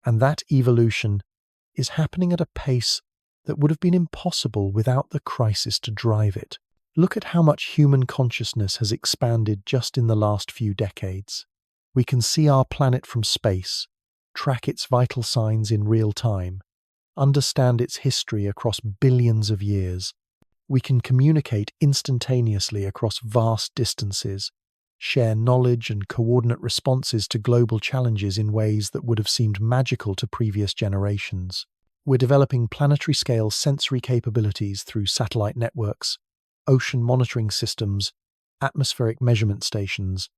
and that evolution is happening at a pace that would have been impossible without the crisis to drive it. Look at how much human consciousness has expanded just in the last few decades. We can see our planet from space, track its vital signs in real time, understand its history across billions of years. We can communicate instantaneously across vast distances, share knowledge and coordinate responses to global challenges in ways that would have seemed magical to previous generations. We're developing planetary-scale sensory capabilities through satellite networks, ocean monitoring systems, atmospheric measurement stations.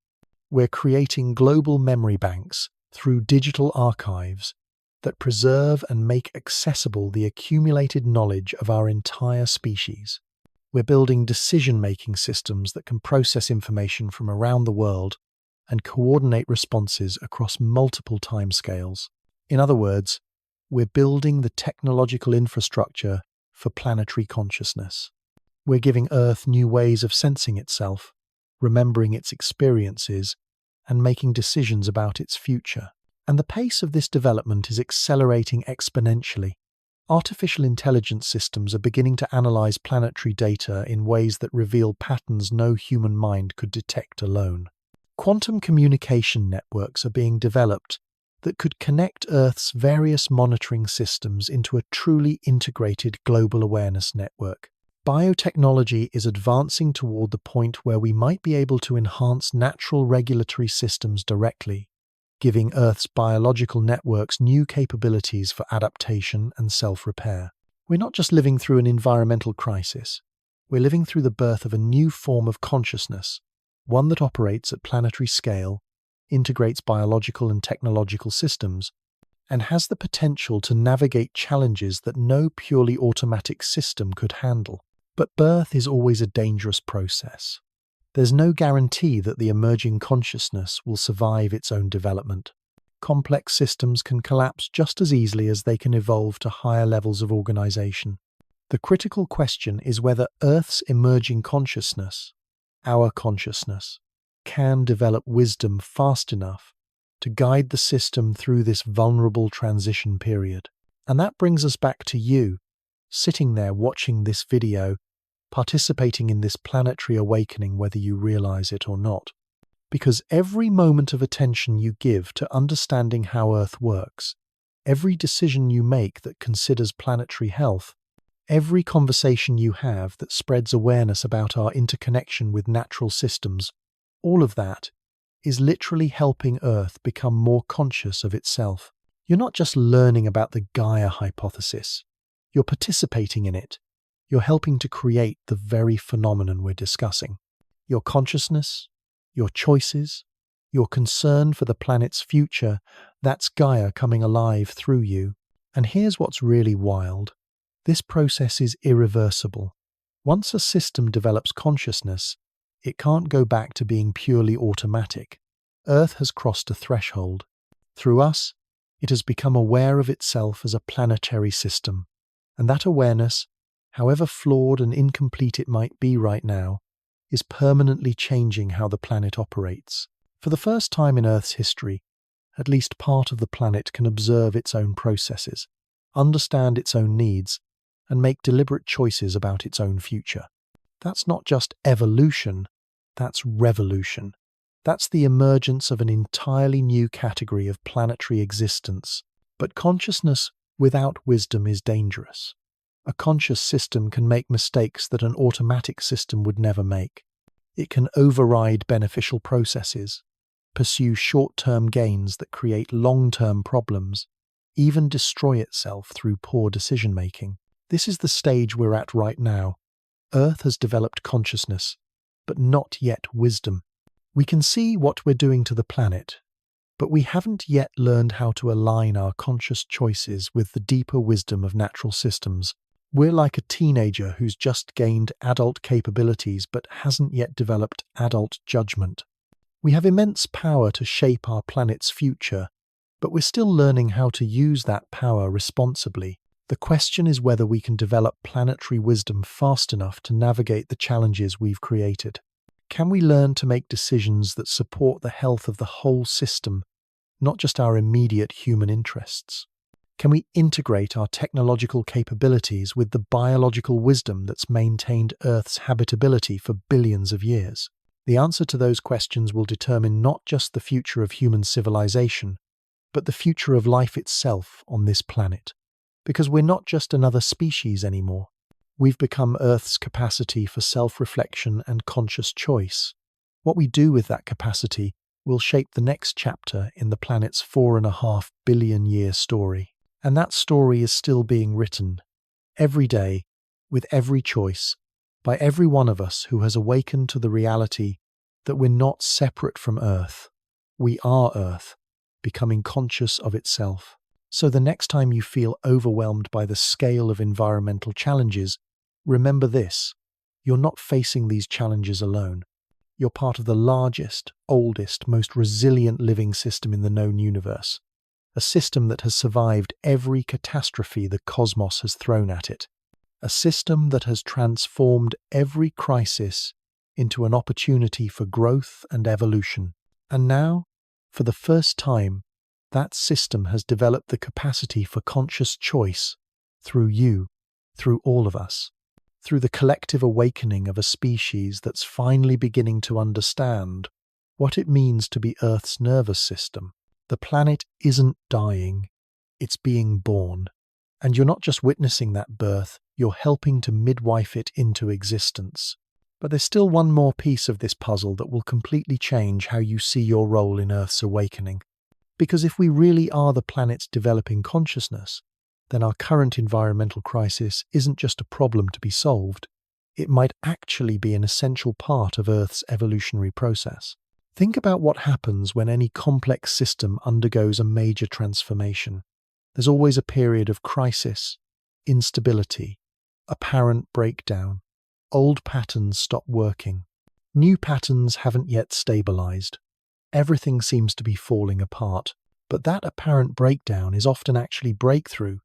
We're creating global memory banks through digital archives that preserve and make accessible the accumulated knowledge of our entire species. We're building decision-making systems that can process information from around the world and coordinate responses across multiple timescales. In other words, we're building the technological infrastructure for planetary consciousness. We're giving Earth new ways of sensing itself, remembering its experiences, and making decisions about its future. And the pace of this development is accelerating exponentially. Artificial intelligence systems are beginning to analyze planetary data in ways that reveal patterns no human mind could detect alone. Quantum communication networks are being developed that could connect Earth's various monitoring systems into a truly integrated global awareness network. Biotechnology is advancing toward the point where we might be able to enhance natural regulatory systems directly, giving Earth's biological networks new capabilities for adaptation and self-repair. We're not just living through an environmental crisis, we're living through the birth of a new form of consciousness, one that operates at planetary scale, integrates biological and technological systems, and has the potential to navigate challenges that no purely automatic system could handle. But birth is always a dangerous process. There's no guarantee that the emerging consciousness will survive its own development. Complex systems can collapse just as easily as they can evolve to higher levels of organization. The critical question is whether Earth's emerging consciousness, our consciousness, can develop wisdom fast enough to guide the system through this vulnerable transition period. And that brings us back to you, sitting there watching this video, participating in this planetary awakening whether you realize it or not. Because every moment of attention you give to understanding how Earth works, every decision you make that considers planetary health, every conversation you have that spreads awareness about our interconnection with natural systems, all of that is literally helping Earth become more conscious of itself. You're not just learning about the Gaia hypothesis, you're participating in it. You're helping to create the very phenomenon we're discussing. Your consciousness, your choices, your concern for the planet's future, that's Gaia coming alive through you. And here's what's really wild. This process is irreversible. Once a system develops consciousness, it can't go back to being purely automatic. Earth has crossed a threshold. Through us, it has become aware of itself as a planetary system. And that awareness, however flawed and incomplete it might be right now, is permanently changing how the planet operates. For the first time in Earth's history, at least part of the planet can observe its own processes, understand its own needs, and make deliberate choices about its own future. That's not just evolution, that's revolution. That's the emergence of an entirely new category of planetary existence. But consciousness without wisdom is dangerous. A conscious system can make mistakes that an automatic system would never make. It can override beneficial processes, pursue short-term gains that create long-term problems, even destroy itself through poor decision-making. This is the stage we're at right now. Earth has developed consciousness, but not yet wisdom. We can see what we're doing to the planet, but we haven't yet learned how to align our conscious choices with the deeper wisdom of natural systems. We're like a teenager who's just gained adult capabilities but hasn't yet developed adult judgment. We have immense power to shape our planet's future, but we're still learning how to use that power responsibly. The question is whether we can develop planetary wisdom fast enough to navigate the challenges we've created. Can we learn to make decisions that support the health of the whole system, not just our immediate human interests? Can we integrate our technological capabilities with the biological wisdom that's maintained Earth's habitability for billions of years? The answer to those questions will determine not just the future of human civilization, but the future of life itself on this planet. Because we're not just another species anymore. We've become Earth's capacity for self-reflection and conscious choice. What we do with that capacity will shape the next chapter in the planet's 4.5 billion year story. And that story is still being written, every day, with every choice, by every one of us who has awakened to the reality that we're not separate from Earth. We are Earth, becoming conscious of itself. So the next time you feel overwhelmed by the scale of environmental challenges, remember this: you're not facing these challenges alone. You're part of the largest, oldest, most resilient living system in the known universe, a system that has survived every catastrophe the cosmos has thrown at it, a system that has transformed every crisis into an opportunity for growth and evolution. And now, for the first time, that system has developed the capacity for conscious choice through you, through all of us, through the collective awakening of a species that's finally beginning to understand what it means to be Earth's nervous system. The planet isn't dying, it's being born. And you're not just witnessing that birth, you're helping to midwife it into existence. But there's still one more piece of this puzzle that will completely change how you see your role in Earth's awakening. Because if we really are the planet's developing consciousness, then our current environmental crisis isn't just a problem to be solved. It might actually be an essential part of Earth's evolutionary process. Think about what happens when any complex system undergoes a major transformation. There's always a period of crisis, instability, apparent breakdown. Old patterns stop working. New patterns haven't yet stabilized. Everything seems to be falling apart. But that apparent breakdown is often actually breakthrough,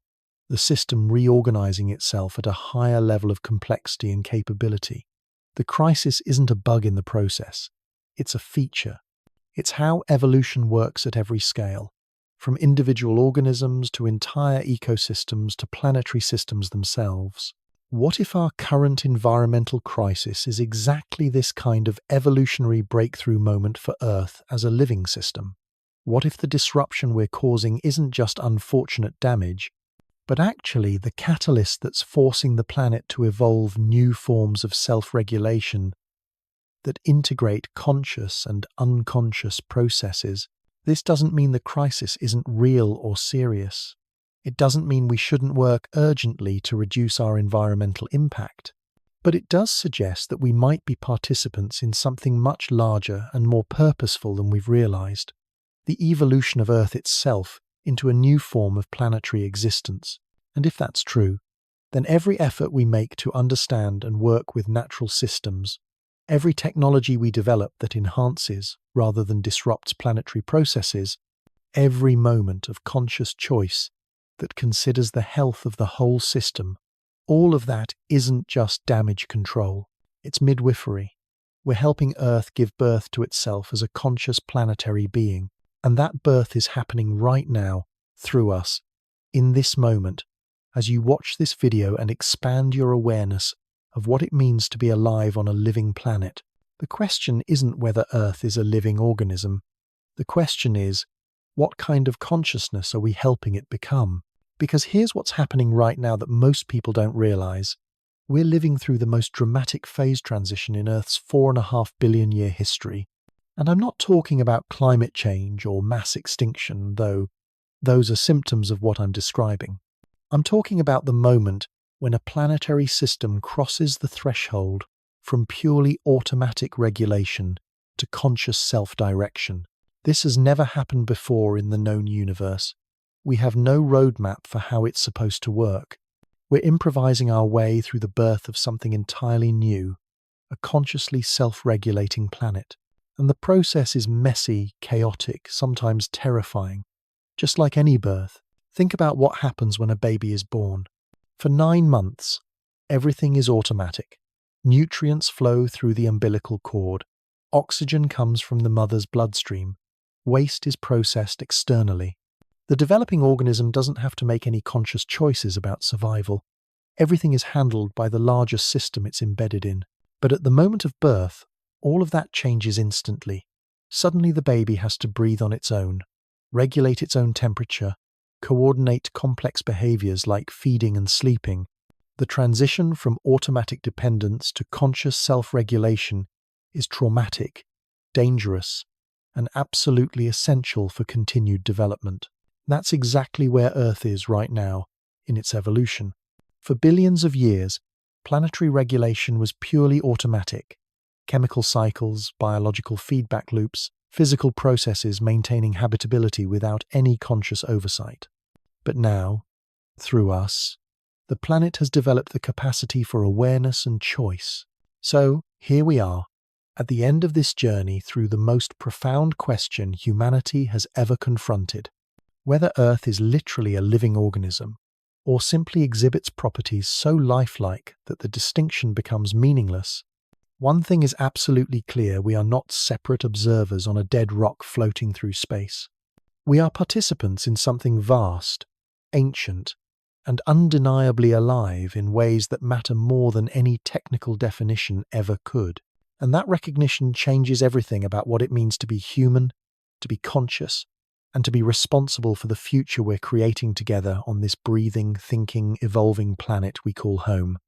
the system reorganizing itself at a higher level of complexity and capability. The crisis isn't a bug in the process. It's a feature. It's how evolution works at every scale, from individual organisms to entire ecosystems to planetary systems themselves. What if our current environmental crisis is exactly this kind of evolutionary breakthrough moment for Earth as a living system? What if the disruption we're causing isn't just unfortunate damage, but actually the catalyst that's forcing the planet to evolve new forms of self-regulation that integrate conscious and unconscious processes? This doesn't mean the crisis isn't real or serious. It doesn't mean we shouldn't work urgently to reduce our environmental impact. But it does suggest that we might be participants in something much larger and more purposeful than we've realized: the evolution of Earth itself into a new form of planetary existence. And if that's true, then every effort we make to understand and work with natural systems, every technology we develop that enhances rather than disrupts planetary processes, every moment of conscious choice that considers the health of the whole system, all of that isn't just damage control, it's midwifery. We're helping Earth give birth to itself as a conscious planetary being, and that birth is happening right now, through us, in this moment, as you watch this video and expand your awareness of what it means to be alive on a living planet. The question isn't whether Earth is a living organism. The question is, what kind of consciousness are we helping it become? Because here's what's happening right now that most people don't realize. We're living through the most dramatic phase transition in Earth's 4.5 billion year history. And I'm not talking about climate change or mass extinction, though those are symptoms of what I'm describing. I'm talking about the moment when a planetary system crosses the threshold from purely automatic regulation to conscious self-direction. This has never happened before in the known universe. We have no roadmap for how it's supposed to work. We're improvising our way through the birth of something entirely new, a consciously self-regulating planet. And the process is messy, chaotic, sometimes terrifying. Just like any birth, think about what happens when a baby is born. For 9 months, everything is automatic. Nutrients flow through the umbilical cord. Oxygen comes from the mother's bloodstream. Waste is processed externally. The developing organism doesn't have to make any conscious choices about survival. Everything is handled by the larger system it's embedded in. But at the moment of birth, all of that changes instantly. Suddenly the baby has to breathe on its own, regulate its own temperature, coordinate complex behaviors like feeding and sleeping. The transition from automatic dependence to conscious self-regulation is traumatic, dangerous, and absolutely essential for continued development. That's exactly where Earth is right now in its evolution. For billions of years, Planetary regulation was purely automatic. Chemical cycles, biological feedback loops, physical processes maintaining habitability without any conscious oversight. But now, through us, the planet has developed the capacity for awareness and choice. So, here we are, at the end of this journey through the most profound question humanity has ever confronted. Whether Earth is literally a living organism, or simply exhibits properties so lifelike that the distinction becomes meaningless, one thing is absolutely clear: we are not separate observers on a dead rock floating through space. We are participants in something vast, ancient, and undeniably alive in ways that matter more than any technical definition ever could. And that recognition changes everything about what it means to be human, to be conscious, and to be responsible for the future we're creating together on this breathing, thinking, evolving planet we call home.